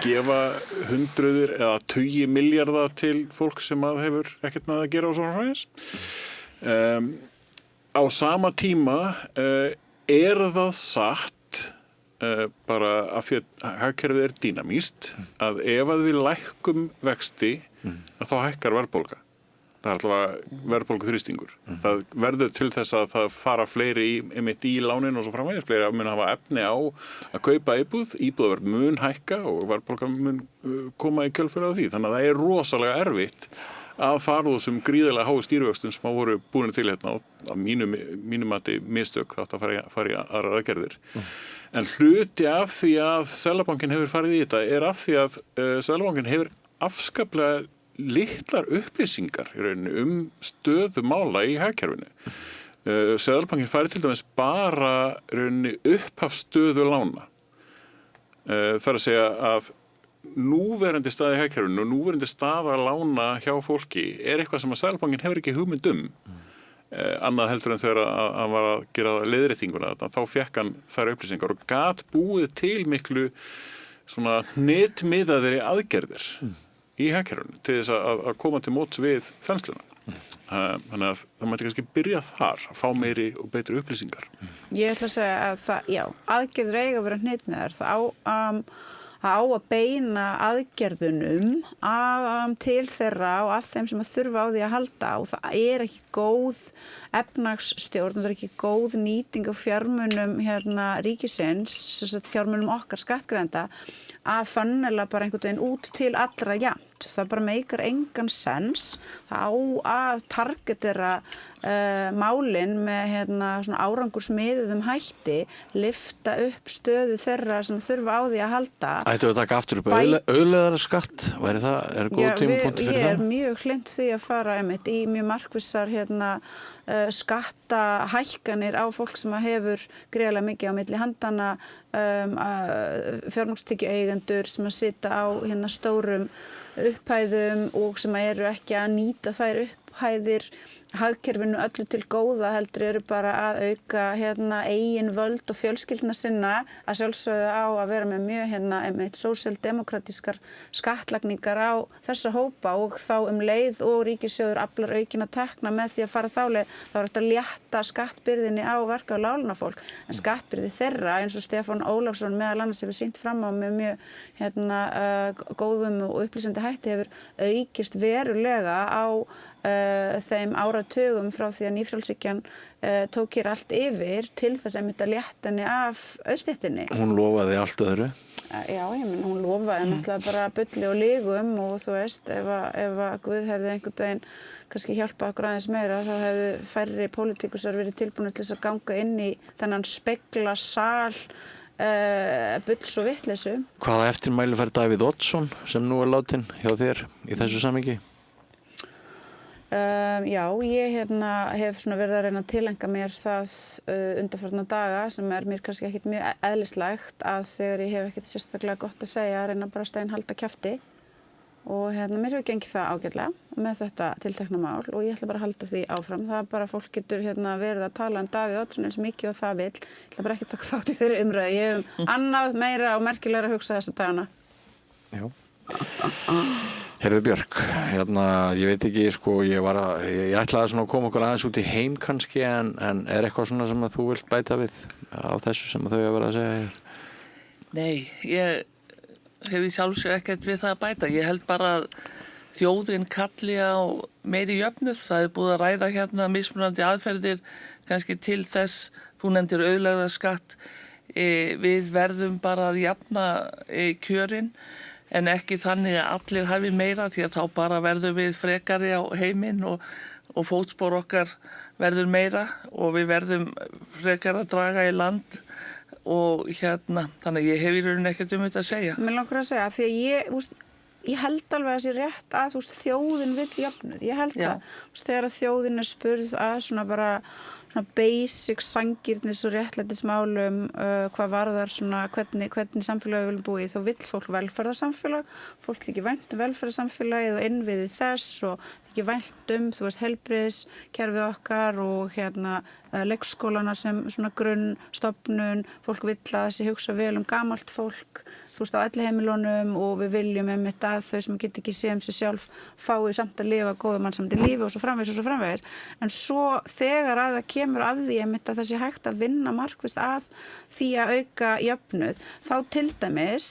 Gefa hundruðir eða tugi milljarða til fólk sem að hefur ekkert með að gera og svona fræðis. Á sama tíma það satt bara af því að hagkerfið er dýnamískt að ef að við lækkum vexti þá hækkar verðbólga. Það er alltaf verðbólguþrýstingur. Það verður til þess að það fara fleiri í lánin og svo framvegis, fleiri að mun hafa efni á að kaupa íbúðaverð mun hækka og verðbólga mun koma í kjölfarið á því. Þannig að það er rosalega erfitt að fara þessum gríðarlega háu stýrivöxtum sem voru búin til hérna og að mínum mati mistök þátt að fara í aðrar aðgerðir. En hluti af því að Seðlabankinn hefur farið í þetta er af því að Seðlabankinn hefur afskaplega litlar upplýsingar í rauninni stöðu mála í hagkerfinu. Seðlabankinn farið til dæmis bara í rauninni upphafsstöðu lána. Það er að segja að núverandi staða í hagkerfinu og núverandi staða að lána hjá fólki er eitthvað sem að Seðlabankinn hefur ekki hugmynd annað heldur en þegar hann var að gera leiðréttinguna, þá fékk hann þær upplýsingar og gat búið til miklu svona netmiðaðri aðgerðir í hagkerfinu til þess að koma til móts við þensluna. Þannig að það mætti kannski byrja þar að fá meiri og betri upplýsingar. Ég ætla að segja að aðgerðir eiga að vera hnitmiðar. Það á að beina aðgerðunum til þeirra og að þeim sem að þurfa á því að halda og það er ekki góð efnahagsstjórn, það er ekki góð nýting af fjármunum ríkisins, fjármunum okkar skattgreiðenda að funnela bara einhvern veginn út til allra jafnt. Það bara meikar engan sens. Það á að targetera málin með svona árangursmiðuðum hætti, lyfta upp stöðu þeirra sem þurfa á því að halda. Ættu að taka aftur upp auðlegðarskatt? Væri það, góð tímapunktur fyrir það? Ég er mjög hlynnt því að fara í mjög markvissar skattahækkanir á fólk sem hefur greiðlega mikið á milli handana, fjármagnstekjueigendur sem að sitja á stórum upphæðum og sem eru ekki að nýta þær upphæðir hagkerfinu öllu til góða, heldur eru bara að auka eigin völd og fjölskyldna sinna, að sjálfsögðu á að vera með mjög sósíaldemókratískar skattlagningar á þessa hópa og þá leið og ríkissjóður aflar aukinna tekna með því að fara þá leið, þá er þetta að létta skattbyrðinni á verka- og láglaunafólk, en skattbyrði þeirra eins og Stefán Ólafsson meðal annars hefur sýnt fram á með mjög góðum og upplýsandi hætti hefur aukist verulega á þeim áratugum frá því að nýfrjálshyggjan tók hér allt yfir til þess að létta henni af auðstéttinni. Hún lofaði allt öðru. Já, ég menn, hún lofaði náttúrulega bara bulli og lygum og þú veist, ef að Guð hefði einhvern veginn kannski hjálpað okkur aðeins meira, þá hefðu færri pólitíkusar verið tilbúinir til þess að ganga inn í þennan spegla sal bulls og vitleysu. Hvaða eftirmæli fær Davíð Oddsson sem nú látin hjá þér í þessu samhengi? Já, ég hef svona verið að reyna að tilengja mér það undanfarna daga sem mér kannski ekkert mjög eðlislegt að þegar ég hef ekkert sérstaklega gott að segja að reyna bara að steinhalda kjafti og mér hefur gengið það ágætlega með þetta tiltekna mál og ég ætla bara að halda því áfram. Það er bara fólk getur verið að tala Davíð Oddsson eins mikið og það vill. Ég ætla bara ekki að taka þátt í þeirri umræðu. Ég hef annað meira og merkilegra að hugsa þessa dagana. Já. Heyrðu Björk, ég veit ekki, ég ætlaði svona að koma okkur aðeins út í heim kannski en er eitthvað svona sem að þú vilt bæta við á þessu sem þau hafa verið að segja hér? Nei, ég hef í sjálfsög ekkert við það að bæta. Ég held bara að þjóðin kalli á meiri jöfnuð. Það er búið að ræða mismunandi aðferðir kannski til þess, þú nefndir auðlegðarskatt, við verðum bara að jafna kjörin. En ekki þannig að allir hafi meira því að þá bara verðum við frekari á heiminn og fótspor okkar verður meira og við verðum frekar að draga í land og þannig að ég hef í rauninni ekkert þetta að segja. Mér langar að segja því að ég held alveg að það sé rétt að þjóðin vill jöfnuð. Ég held það. Þegar þjóðin er spurð að svona basic sanngirnis og réttlætismálum hvað varðar hvernig samfélagi við viljum búa í, þá vill fólk velferðarsamfélag, fólk þykir vænt velferðarsamfélagið og innviði þess og þykir vænt heilbrigðiskerfið okkar og leikskólana sem svona grunnstofnun, fólk vill að þessi hugsa vel gamalt fólk, á elliheimilunum og við viljum einmitt að þau sem geta ekki séð sig sjálf fái samt að lifa góða mannsamandi lífi og svo framvegis. En svo þegar að það kemur að því einmitt að það sé hægt að vinna markvisst að því að auka jöfnuð, þá til dæmis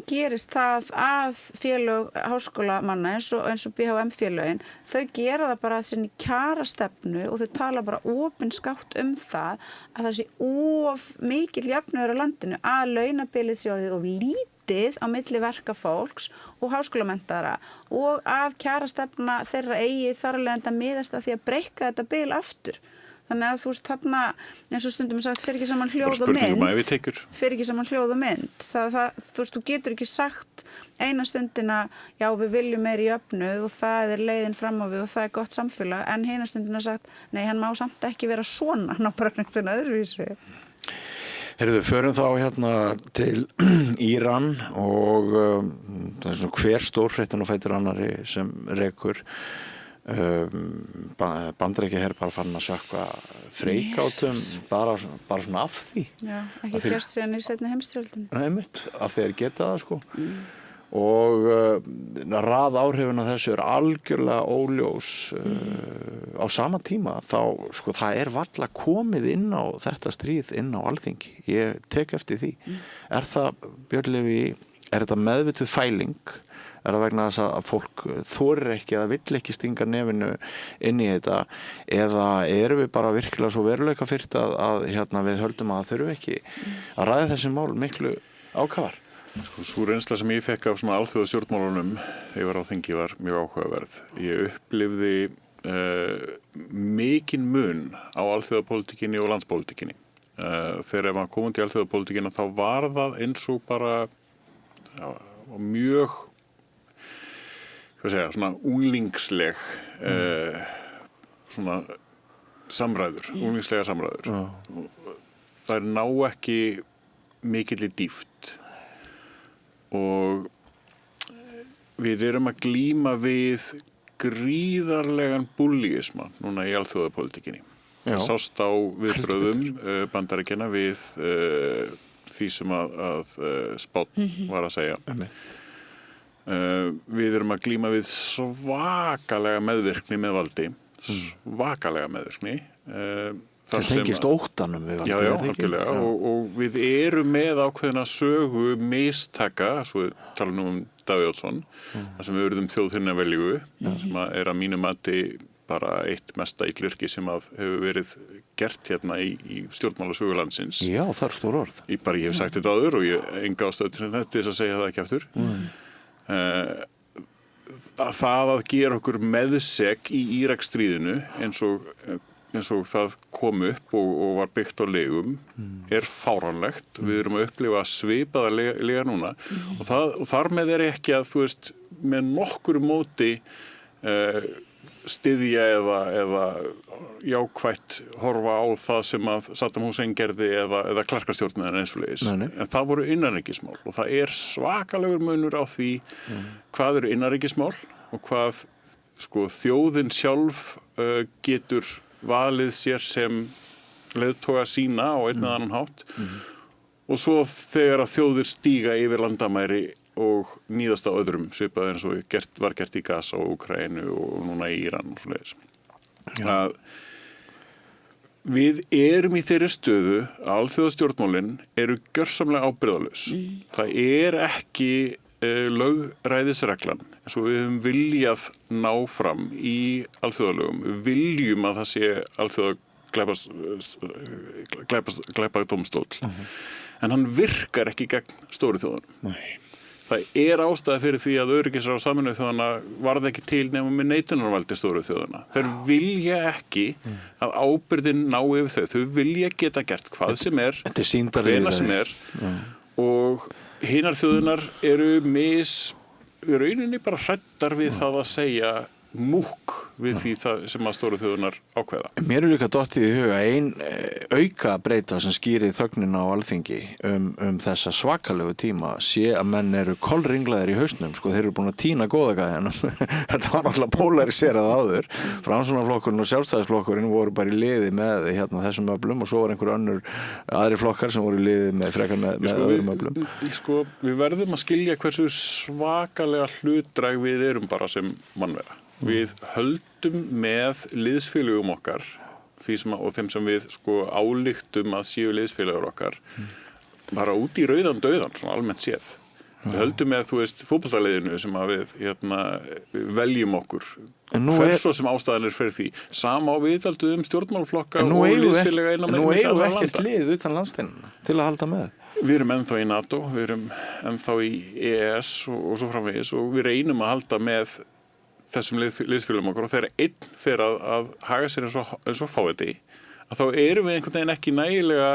gerist það að félög háskólamanna eins og BHM-félögin, þau gera það bara að sinni kjarastefnu og þau tala bara opinskátt það að það sé of mikill jöfnuður á landinu, að launabilið sé orðið of lítið á milli verkafólks og háskólamenntaðra og að kjarastefna þeirra eigi þar af leiðandi að miðast að því að breikka þetta bil aftur. Þannig að þarna, eins og stundum sagt, fer ekki saman hljóð og mynd. Fer ekki saman hljóð og mynd. Þú getur ekki sagt eina stundina, já við viljum meiri jöfnuð og það er leiðin fram á við og það er gott samfélag, en hina stundina sagt, nei hann má samt ekki vera svona, ná bara einhvern öðruvísi. Heyrðu, förum þá til Íran og það er svona hver stórfréttin og fætur annari sem rekur. Bandaríkjaher bara farin að sökkva freikátum bara svona af því. Já, ekki gerst síðan í seinni heimsstyrjöldinni. Nei, einmitt, af því þeir geta það og rað áhrifin af þessu er algjörlega óljós á sama tíma þá það er varla komið inn á þetta stríð inn á Alþingi. Ég tek eftir því. Er það, Björn Leví, er þetta meðvituð fæling? Er það vegna þess að fólk þorir ekki eða vill ekki stinga nefinu inn í þetta eða erum við bara virkilega svo veruleika fyrt að við höldum að þurfum ekki að ræða þessi mál miklu ákafar? Sú reynsla sem ég fekk af svona alþjóða stjórnmálunum þegar ég var á þingi var mjög áhugaverð. Ég upplifði mikinn mun á alþjóðapólitíkinni og landspólitíkinni. Þegar maður kom út í alþjóðapólitíkina þá var það eins og bara mjög svona unglingsleg svona unglingslega samræður. Það ná ekki mikilli dýpt og við erum að glíma við gríðarlegan búllíisma núna í alþjóðapólitíkinni. Það sást á viðbrögðum Bandaríkjanna við því sem að Spánn var að segja. Við erum að glíma við svakalega meðvirkni með valdi, svakalega meðvirkni. sem tengist óttanum við Já, algjörlega og við erum með ákveðina sögu mistaka, svo við tala nú Davíð Oddsson, þar sem við verðum þjóðhyrningavelju, sem að mínu mati bara eitt mesta illyrki sem að hefur verið gert hérna í stjórnmálasögu landsins. Já, það stór orð. Ég hef sagt þetta áður og ég enga ástæðu til þess að segja það ekki aftur. Það að gera okkur meðsek í Íraksstríðinu eins og það kom upp og var byggt á legum fáránlegt. Við erum að upplifa svipaða lega núna og þar með ekki að, þú veist, með nokkru móti styðja eða jákvætt horfa á það sem að Saddam Hussein gerði eða klerkastjórnin eins og leiðis. En það voru innanríkismál og það svakalegur munur á því hvað eru innanríkismál og hvað þjóðin sjálf getur valið sér sem leiðtoga sína á einn eða annan hátt og svo þegar að þjóðir stíga yfir landamæri og níðast á öðrum, svipað eins og var gert í Gaza og Úkraínu og núna í Íran og svoleiðis. Við erum í þeirri stöðu að alþjóðastjórnmálin eru gjörsamlega ábyrgðarlaus. Það ekki lögræðisreglan eins og við höfum viljað ná fram í alþjóðalögum. Við viljum að það sé alþjóðaglæpadómstóll. En hann virkar ekki gegn stóru þjóðunum. Nei. Það ástæða fyrir því að öryggisráð Sameinuðu þjóðanna varð ekki til nema með neitunarvaldi stóru þjóðanna. Þeir vilja ekki að ábyrgðin ná yfir þau. Þau vilja geta gert hvað sem hvenær sem og hinar þjóðunar eru rauninni bara hræddar við það að segja múkk við því það sem að stóru þjóðunar ákveða. Mér líka dottið í huga ein auka breyta sem skýrir þögnina á Alþingi þessa svakalegu tíma sé að menn eru kolringlaðir í hausnum, þeir eru búin að tína góða gæðanum. Þetta var náttúrulega pólariserað áður. Framsóknarflokkurinn og Sjálfstæðisflokkurinn voru bara í liði með þessum öflum og svo var einhver aðri flokkar sem voru í liði með öðrum öflum. Við verðum að skilja hversu svakalega hlutdræg við erum bara sem mannvera. Við höldum með liðsfélögum okkar og þeim sem við ályktum að séu liðsfélagur okkar bara út í rauðan dauðan, svona almennt séð. Við höldum með, fótboltaliðinu sem að við veljum okkur. Svo sem ástæðan fyrir því. Sama á viðhaldu stjórnmálaflokka og liðsfélaga innan með nú eigum við ekkert lið utan landsteinana til að halda með. Við erum ennþá í NATO, við erum ennþá í EES og svo framvegis og við reynum að halda með þessum liðsfélagum okkar og þegar einn fer að haga sér eins og fáiði að þá erum við einhvern veginn ekki nægilega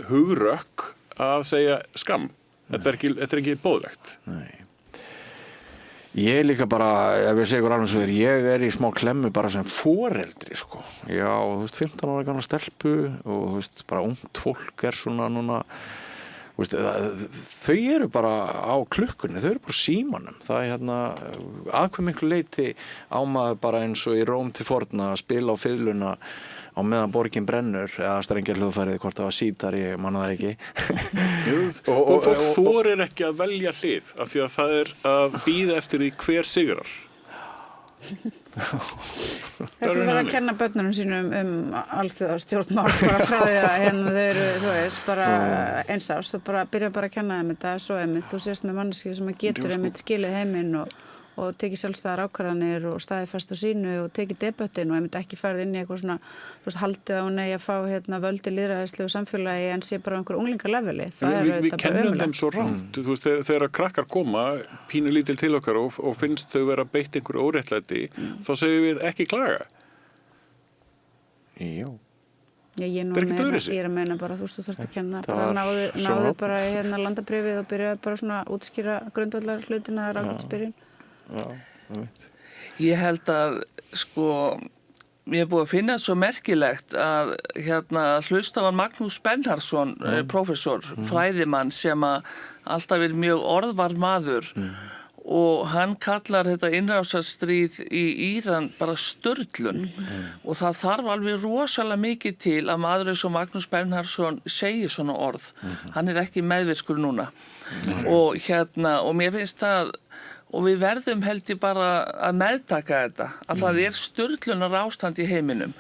hugrökk að segja skam. Þetta ekki boðlegt. Nei. Ég líka bara, ef ég segi alveg svo ég í smá klemmu bara sem foreldri, Já, 15 ára gamla stelpu og bara ungt fólk svona núna þau eru bara á klukkunni, þau eru bara símanum. Það að hve miklu leyti á maður bara eins og í Róm til forna að spila á fiðluna á meðan borgin brennur eða strengjahljóðfærið hvort það var sítar, ég manna það ekki. og fólk þorir ekki að velja hlið af því að það að bíða eftir því hver sigrar. Það er að kenna börnunum sínum alþjóðastjórnmál bara frá því að þau eru, bara eins ást og byrja bara að kenna þeim þetta svo þú sést með manneskju sem getur skilið heiminn og tekið sjálfstæðar ákvarðanir og staðið fast á sínu og tekið debattin og ekki farið inn í eitthvað svona, haldið að hún að fá völdi lýðræðislegu samfélagi en sé bara einhver unglingaleveli. Við kennum þeim svo rátt. Þegar krakkar koma pínu lítil til okkar og finnst þau vera beitt einhverju óréttlæti, þá segjum við ekki klaga. Jú. Ég er að meina bara þú þarft að kenna náðu bara landabréfið og byrja bara svona að útskýra grundvallar hlutina ráðsbyrjun. Ég held að ég búið að finna svo merkilegt að hlusta var Magnús Bernhardsson prófessor, fræðimann sem að alltaf verið mjög orðvar maður og hann kallar þetta innrásarstríð í Íran bara sturlun og það þarf alveg rosalega mikið til að maður eins og Magnús Bernhardsson segir svona orð. Hann ekki meðvirkur núna og mér finnst það og við verðum held ég bara að meðtaka þetta að það sturlunar ástand í heiminum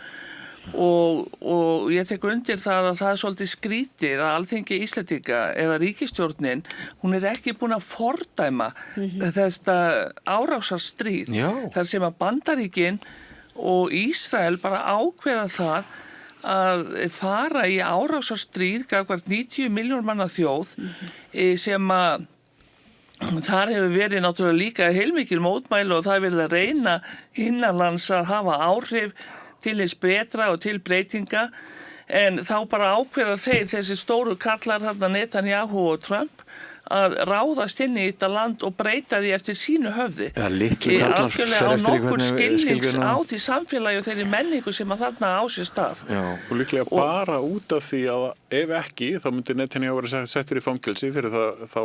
og ég tek undir það að það svolítið skrítið að Alþingi Íslendinga eða ríkisstjórnin, hún ekki búin að fordæma þetta árásarstríð. Þar sem að Bandaríkin og Ísrael bara ákveða það að fara í árásarstríð gagnvart 90 milljón manna þjóð sem að þar hefur verið náttúrulega líka heilmikil mótmæli og það er verið að reyna innanlands að hafa áhrif til hins betra og til breytinga en þá bara ákveða þessi stóru kallar þarna Netanyahu og Trump að ráðast inn í þetta land og breyta því eftir sínu höfði. Algjörlega á nokkur skilnings á því samfélagi og þeirri menningu sem að þarna á sér stað. Já, og líklega bara út af því að ef ekki, þá myndi Netanyahu vera settur í fangelsi fyrir þá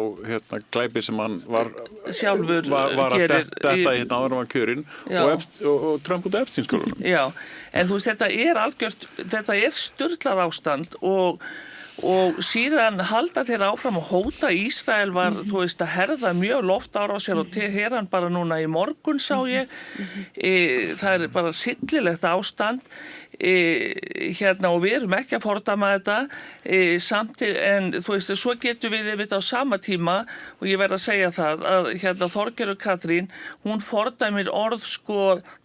glæpi sem hann var sjálfur var að detta í áður var kjörinn og Trump út af Epstein-skólanum. Já, en þú veist, þetta er sturlað ástand og síðan halda þeir áfram að hóta. Ísrael var, þú veist, að herða mjög loftárás og Teheran bara núna í morgun sá ég. Það er bara hryllilegt ástand og við erum ekki að fordæma þetta samtidig, en þú veist, svo getum við einmitt á sama tíma og ég verð að segja það að Þorgerður Katrín, hún fordæmir orð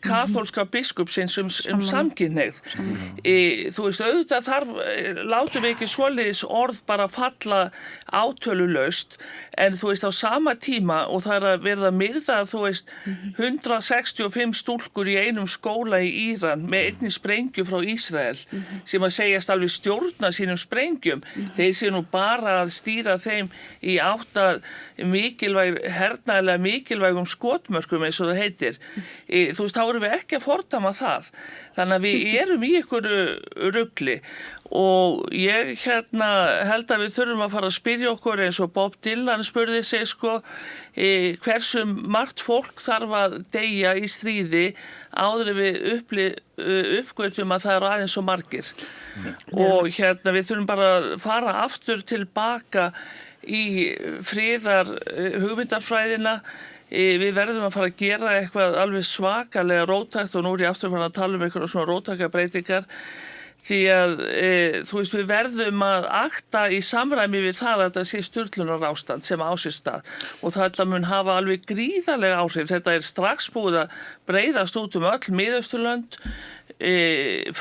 kaþólska biskupsins um samkynhneigð. Þú veist, auðvitað látum við ekki svoleiðis orð bara falla átölulaust, en þú veist, á sama tíma og það að verða myrða, þú veist, 165 stúlkur í einum skóla í Íran með einni sprengju frá Ísrael sem að segjast alveg stjórna sínum sprengjum. Þeir sé nú bara að stýra þeim í átt að hernaðilega mikilvægum skotmörkum eins og það heitir. Þú veist, þá erum við ekki að fordæma það. Þannig að við erum í einhverju rugli og ég held að við þurfum að fara að spyrja okkur eins og Bob Dylan spurði sig hversu margt fólk þarf að deyja í stríði áður við uppgötum að það eru aðeins svo margir. Og við þurfum bara að fara aftur tilbaka í friðar hugmyndarfræðina. Við verðum að fara að gera eitthvað alveg svakalega róttækt og nú er ég aftur að fara að tala um eitthvað svona róttækjabreytingar. Því að þú veist, við verðum að akta í samræmi við það að þetta sé sturlunar ástand sem á sér stað og þetta mun hafa alveg gríðarlega áhrif. Þetta er strax búið að breiðast út um öll Miðausturlönd.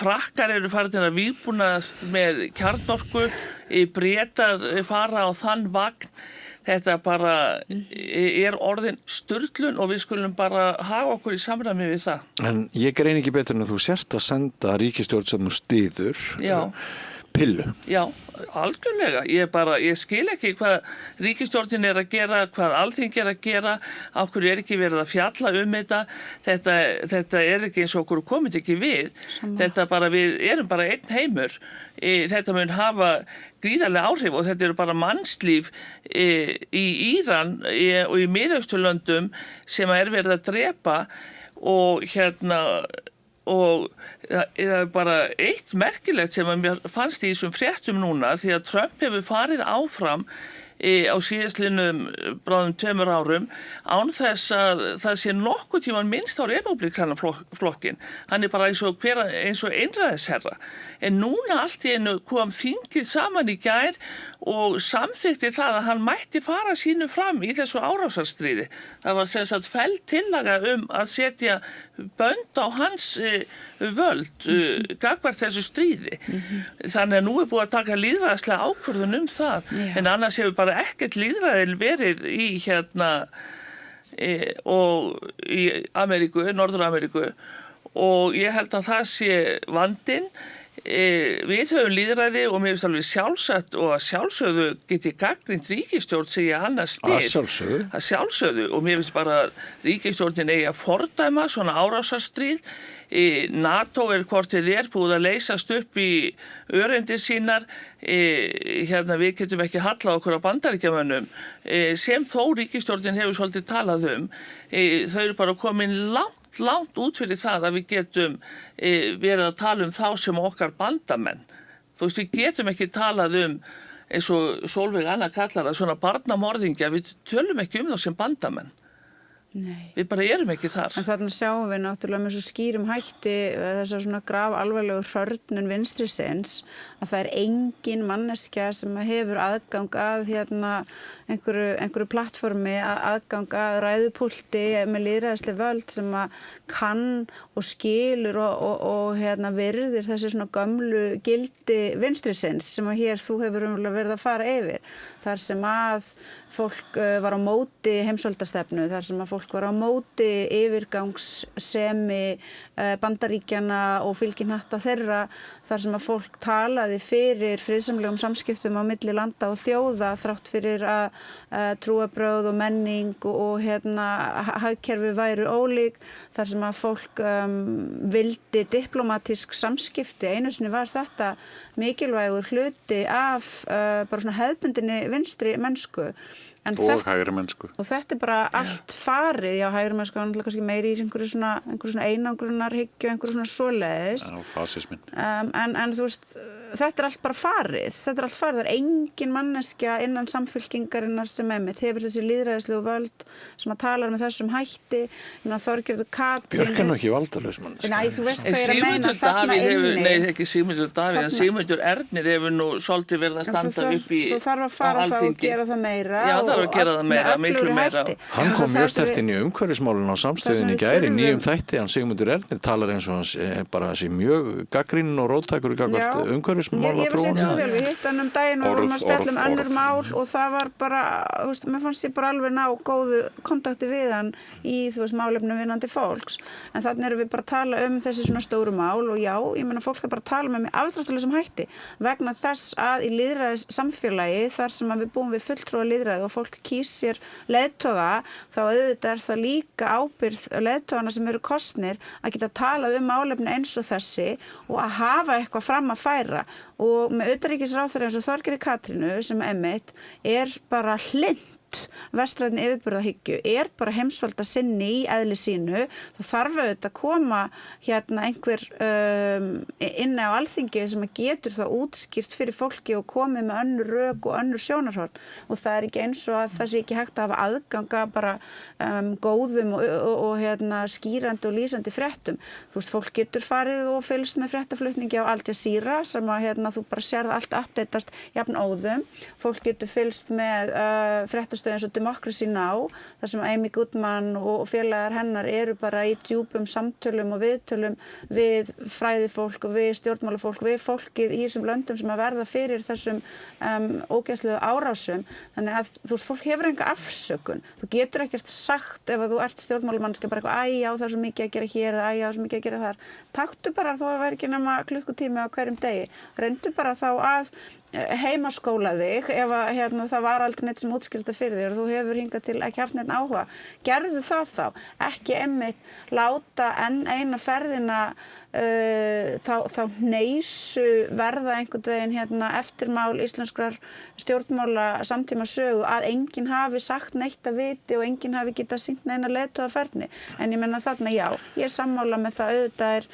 Frakkar eru farin að vígbúnast með kjarnorku, Bretar fara á þann vagn. Þetta bara er orðin sturlun og við skulum bara hafa okkur í samræmi við það. En ég greini ekki betur en að þú sért að senda ríkisstjórn sem þú styður pillu. Já, algjörlega. Ég skil ekki hvað ríkisstjórnin er að gera, hvað Alþingi er að gera, af hverju er ekki verið að fjalla um þetta. Þetta er ekki eins og okkur komið ekki við. Við erum bara einn heimur. Þetta mun hafa gríðarlega áhrif og þetta eru bara mannslíf í Íran og í Miðausturlöndum sem er verið að drepa og og það er bara eitt merkilegt sem að mér fannst í þessum fréttum núna því að Trump hefur farið áfram á síðastliðnum bráðum 2 árum án þess að það sé nokkuð tíman minnst á repúblikanaflokkin. Hann er bara eins og einræðisherra. En núna allt í einu kom þingið saman í gær og samþykkti það að hann mætti fara sínu fram í þessu árásarstríði. Það var sem sagt felld tillaga að setja bönd á hans völd gagnvart þessu stríði. Þannig að nú er búið að taka lýðræðislega ákvörðun það. En annars hefur bara ekkert lýðræði verið í og í Ameríku, Norður-Ameríku og ég held að það sé vandinn. Við höfum lýðræði og mér finnst alveg sjálfsagt og að sjálfsögðu geti gagnrýnt ríkisstjórn segja annars styr. Að sjálfsögðu og mér finnst bara ríkisstjórnin eigi að fordæma svona árásarstríð. NATO er hvort þið er búið að leysast upp í öreindir sínar. Við getum ekki hallað okkur á Bandaríkjamönnum sem þó ríkisstjórnin hefur svolítið talað um. Þau eru bara komin langt út fyrir það að við getum verið að tala um þá sem okkar bandamenn. Þú veist, við getum ekki talað eins og Sólveig Anna kallar það, svona barnamorðingja, við tölum ekki þá sem bandamenn. Nei. Við bara erum ekki þar. En þarna sjáum við náttúrulega með svo skýrum hætti þessar svona graf alvarlegu hrörnun vinstrisins að það engin manneskja sem hefur aðgang að einhverju plattformi, aðgang að ræðupúlti með lýðræðisleg völd sem kann og skilur og virðir þessi svona gömlu gildi vinstrisins sem hér þú hefur verið að fara yfir. Þar sem að fólk var á móti heimsveldastefnu, þar sem að fólk var á móti yfirgangssemi Bandaríkjanna og fylginhatta þeirra, þar sem að fólk talaði fyrir friðsamlegum samskiptum á milli landa og þjóða þrátt fyrir að trúarbrögð og menning og hagkerfi væru ólík, þar sem að fólk vildi diplómatísk samskipti. Einu sinni var þetta mikilvægur hluti af bara svona hefðbundinni vinstri mennsku. Og hægri mennsku. Og þetta bara allt farið, já, hægri mennsku var náttúrulega kannski meiri í einhverju svona einangrunarhyggju, einhverju svona svoleiðis. Já, fasisminn. En þú veist, þetta allt bara farið. Þetta allt farið. Það engin manneskja innan samfylkingarinnar sem hefur þessi lýðræðislegu völd sem að tala með þessum hætti. Þorgerður Katrín. Björk ekki valdalaus manneskja. Nei, þú veist hvað ég að meina þarna inni. Nei, ekki Sigmundur Davíð, en Sigmundur Ernir hefur nú svolítið verið að standa upp í Þú þarf að fara þá og gera það meira. Já, það að gera það meira, miklu meira. Hann kom mjög sterkt inn í umhverfismálun á samstöðinni í gær í nýjum þætti. Hann Sigmundur Ernir talar eins og hann bara sé mjög gagnrýninn og róttækur gagnvart umhverfismála þróun. Ég hitt hann daginn og vorum að spjalla önnur mál og það var bara, mér fannst ég bara alveg ná góðu kontakti við hann í, málefnum vinnandi fólks. En þannig erum við bara að tala þessi svona stóru mál og já, ég meina fólk er bara að tala með mig afdráttarlausum hætti vegna þess að í lýðræðis samfélagi þar sem að við búum við fulltrúa lýðræði og fólk kýs sér leiðtoga, þá auðvitað það líka ábyrgð leiðtogana sem eru kosnir að geta talað málefni eins og þessi og að hafa eitthvað fram að færa. Og með utanríkisráðherra eins og Þorgerði Katrínu sem einmitt er bara hlynnt vestrænni yfirburðahyggju, er bara heimsvalda sinni í eðli sínu. Það þarf auðvitað að koma einhver inn á Alþingi sem getur það útskýrt fyrir fólki og komið með önnur rök og önnur sjónarhorn. Og það er ekki eins og að það sé ekki hægt að hafa aðganga bara góðum og skýrandi og lýsandi fréttum. Þú veist, fólk getur farið og fylgst með fréttaflutningi á Al Jazeera sem að þú bara sérð allt uppdatast jafn óðum. Fólk getur fylgst með fréttastöðum eins og Democracy Now, þar sem Amy Goodman og félagar hennar eru bara í djúpum samtölum og viðtölum við fræðifólk og við stjórnmálafólk, við fólkið í þessum löndum sem að verða fyrir þessum ógeðslegu árásum. Þannig að þú veist, fólk hefur enga afsökun. Þú getur ekkert sagt ef að þú ert stjórnmálamannskja bara eitthvað, æ, já, það er svo mikið að gera hér, æ, já, svo mikið að gera þar. Taktu bara þó að væri ekki nema klukkutími á hverjum degi. Reyndu bara þá að heimaskóla þig ef að það var aldrei neitt sem útskýrta fyrir þig og þú hefur hingað til ekki haft neitt áhuga. Gerðu það þá. Ekki einmitt láta enn eina ferðina þá hneisu verða einhvern veginn eftirmál íslenskrar stjórnmála samtíma sögu að enginn hafi sagt neitt að viti og enginn hafi getað sýnt neina leiðtogaferðni. En ég menna þarna, já, ég er sammála með það auðvitað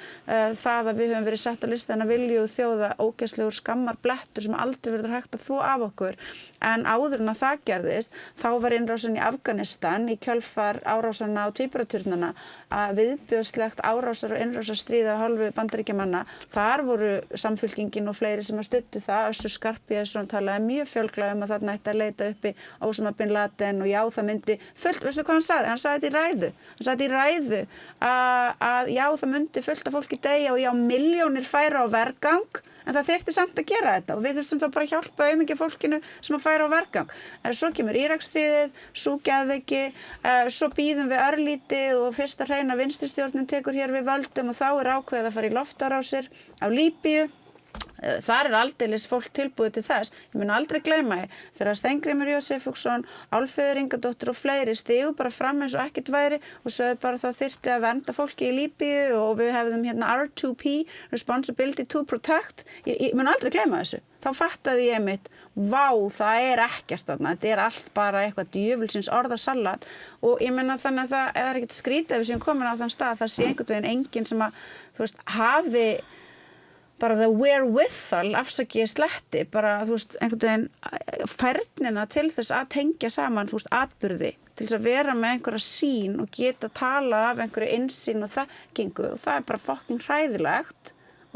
það að við höfum verið sett á listana viljugu þjóða ógeðslegur skammar blettur sem aldrei verður hægt að þvo af okkur. En áður en að það gerðist, þá var innrásin í Afganistan í kjölfar árásanna á tvíburaturnana að viðbjóðslegt árásar og innrásarstríð af hálfu Bandaríkjamanna. Þar voru Samfylkingin og fleiri sem að studdu það. Össur Skarphéðinsson talaði mjög fjálglega að þarna ætti að leita uppi Ósama bin Laden og já, það myndi fullt, veistu hvað hann sagði? Hann sagði þetta í ræðu að já, það myndi fullt af fólki deyja og já, milljónir færa á vergang. En það þyrfti samt að gera þetta og við þurftum þá bara að hjálpa auðmikið fólkinu sem að færa á vergang. Svo kemur Íraksstríðið, svo geðveiki, svo bíðum við örlítið og fyrsta hreina vinstristjórnin tekur hér við völdum og þá er ákveðið að fara í loftárásir á Líbíu. Þar er aldeilis fólk tilbúið til þess. Ég mun aldrei gleyma þegar Steingrímur J. Sigfússon, Álfheiður Ingadóttir og fleiri stigu bara fram eins og ekkert væri og sögðu bara það þyrfti að vernda fólki í Líbíu og við hefðum R2P, Responsibility to Protect. Ég mun aldrei gleyma þessu. Þá fattaði ég einmitt, vá, það er ekkert þarna. Þetta er allt bara eitthvað djöfulsins orðasalat og ég meina þannig að það er ekkert skrítið ef við séum komin á þann stað það sé einhvern veginn enginn sem að, þú veist, hafi bara the wherewithal, afsakið sletti, bara, þú veist, einhvern veginn færnina til þess að tengja saman, þú veist, atburði til þess að vera með einhverja sýn og geta talað af einhverju innsýn og þekkingu og það bara fucking hræðilegt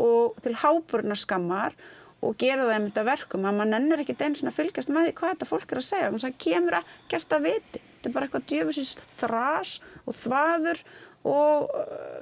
og til háburnar skammar og gera það einmitt að verkum að maður nennir ekkert einu svona að fylgjast með því hvað þetta fólk að segja og það kemur ekkert að viti. Þetta bara eitthvað djöfusins þras og þvaður og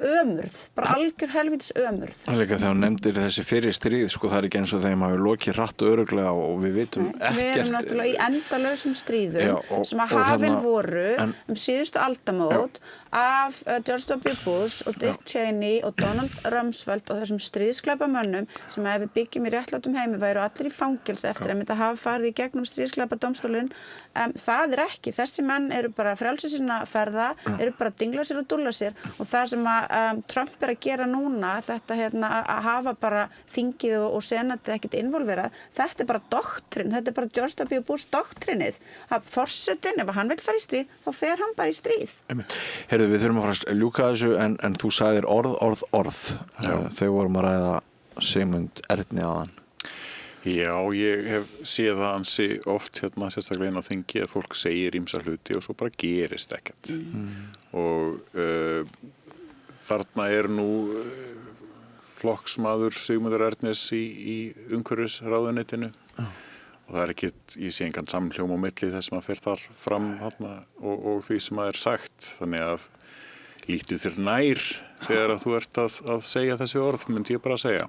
ömurð, bara algjör helvítis ömurð. Líka þegar hún nefndir þessi fyrir stríð, sko, það ekki eins og þeim hafi lokið hratt og örugglega og við vitum ekkert. Við erum náttúrulega í endalausum stríðum sem að hafin voru síðustu aldamót af George W. Bush og Dick Cheney og Donald Rumsfeld og þessum stríðsglæpamönnum sem ef við byggjum í réttlátum heimi væru allir í fangelsi eftir að hafa farið í gegnum stríðsglæpadómstólinn. Það ekki. Þessi menn eru bara frjálsa sinna ferða, eru bara að dingla sér og dúlla sér og það sem að Trump að gera núna, þetta að hafa bara þingið og senatið ekkert involverað, þetta bara doktrin, þetta bara George W. Bush doktrinið. Forsetinn, ef hann vil fara í stríð, þá fer hann bara í stríð. Heyrðu, við þurfum að fara að ljúka þessu en þú sagðir orð. Þegar vorum að ræða Sigmund Erni áðan. Já, ég hef séð það ansi oft sérstaklega inn á þingi að fólk segir ýmsa hluti og svo bara gerist ekkert. Og þarna nú flokksmaður Sigmundur Ernir í umhverfisráðuneytinu og það ekkert, ég sé engan samhljóm á milli þess sem að fer þar fram og því sem að sagt. Þannig að lítið þér nær þegar að þú ert að segja þessi orð, myndi ég bara að segja.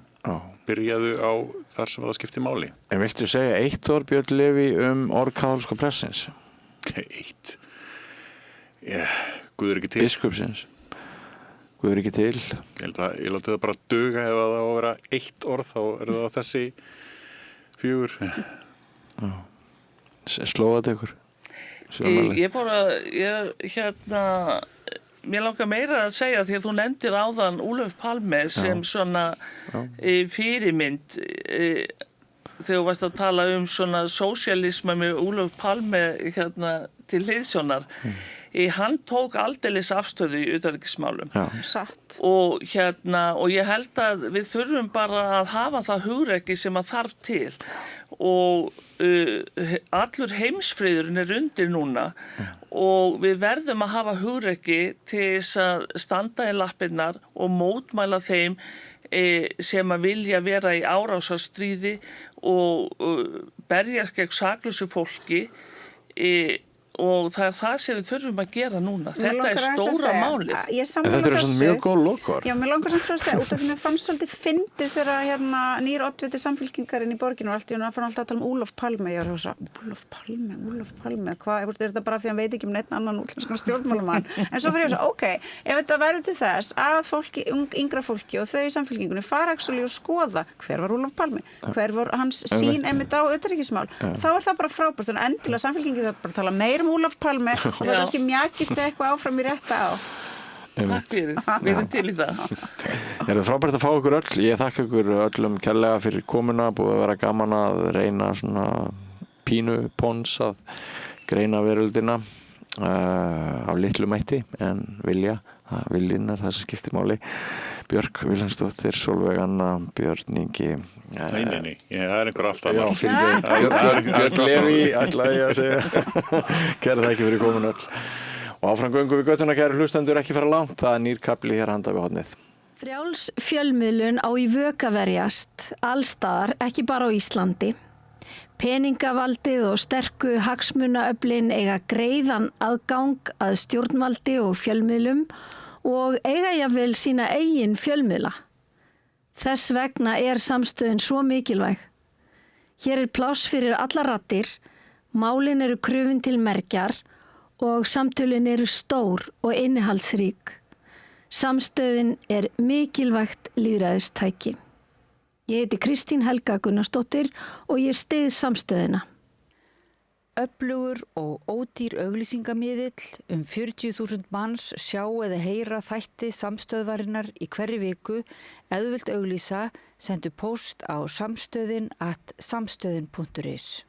Byrjaðu á þar sem það skiptir máli. En viltu segja eitt orð, Björn Leví, orð kaþólska pressins? Eitt? Guð ekki til. Biskupsins? Guð ekki til. Ég láti það bara duga ef það á að vera eitt orð, þá það þessi 4. Slóða þetta ykkur? Mér langar meira að segja því að þú nefndir áðan Ólöf Palme sem svona fyrirmynd þegar þú varst að tala svona sósíalisma með Ólöf Palme til hliðsjónar. Hann tók aldeilis afstöðu í utanríkismálum. Satt. Og ég held að við þurfum bara að hafa það hugrekki sem að þarf til og allur heimsfriðurinn undir núna og við verðum að hafa hugrekki til þess að standa í lappirnar og mótmæla þeim sem að vilja vera í árásarstríði og berjast gegn saklausu fólki og það það sem við þurfum að gera núna. Þetta stóra málið. Þetta svona mjög góð lokvar. Já, mér langar samt svo að segja, út af því mér fannst svolítið fyndið þegar nýr oddviti samfylkingarinn í borginu og allt í hún að fara alltaf að tala Ólaf Palme. Ég var að hugsa, Ólaf Palme, hvað, þetta bara því hann veit ekki neitt annan útlenskan stjórnmálamann. En svo fyrir ég að segja, ok, ef þetta verður til þess að fólki, yngra fólki og þau í samfylkingunni fara actually og skoða hver var Ólaf Palme, hver var hans sýn einmitt á utanríkismál, þá það bara frábært. Þannig endilega samfylkingin þarf bara að tala meira Ólaf Palme og það kannski mjakist eitthvað áfram í rétta átt. Takk fyrir, við erum til í það. Það frábært að fá ykkur öll. Ég þakka ykkur öllum kærlega fyrir komuna, búið að vera gaman að reyna svona pínu pons að greina veröldina af litlu mætti en viljinn það sem skiptir máli. Björk Vilhelmsdóttir, Sólveig Anna, Björn Ingi. Nei, það einhver alltaf. Björn Leví, ætlaði ég að segja. Kæra þakki fyrir komin öll. Og áfram göngum við göttuna, kæru hlustendur, ekki fara langt. Það nýr kapli hér handa við hornið. Frjáls fjölmiðlun á í vök að verjast, allstaðar, ekki bara á Íslandi. Peningavaldið og sterku hagsmunaöflin eiga greiðan aðgang að stjórnvaldi og fjölmiðlum og eiga jafnvel sína eigin fjölmiðla. Þess vegna samstöðin svo mikilvæg. Hér pláss fyrir alla raddir, málin eru krufin til mergjar og samtölin eru stór og innihaldsrík. Samstöðin mikilvægt lýðræðistæki. Ég heiti Kristín Helga Gunnarsdóttir og ég styð samstöðina. Öflugur og ódýr auglýsingamiðill 40.000 manns sjá eða heyra þætti samstöðvarinnar í hverri viku. Ef þú vilt auglýsa, sendu póst á samstöðin@samstöðin.is.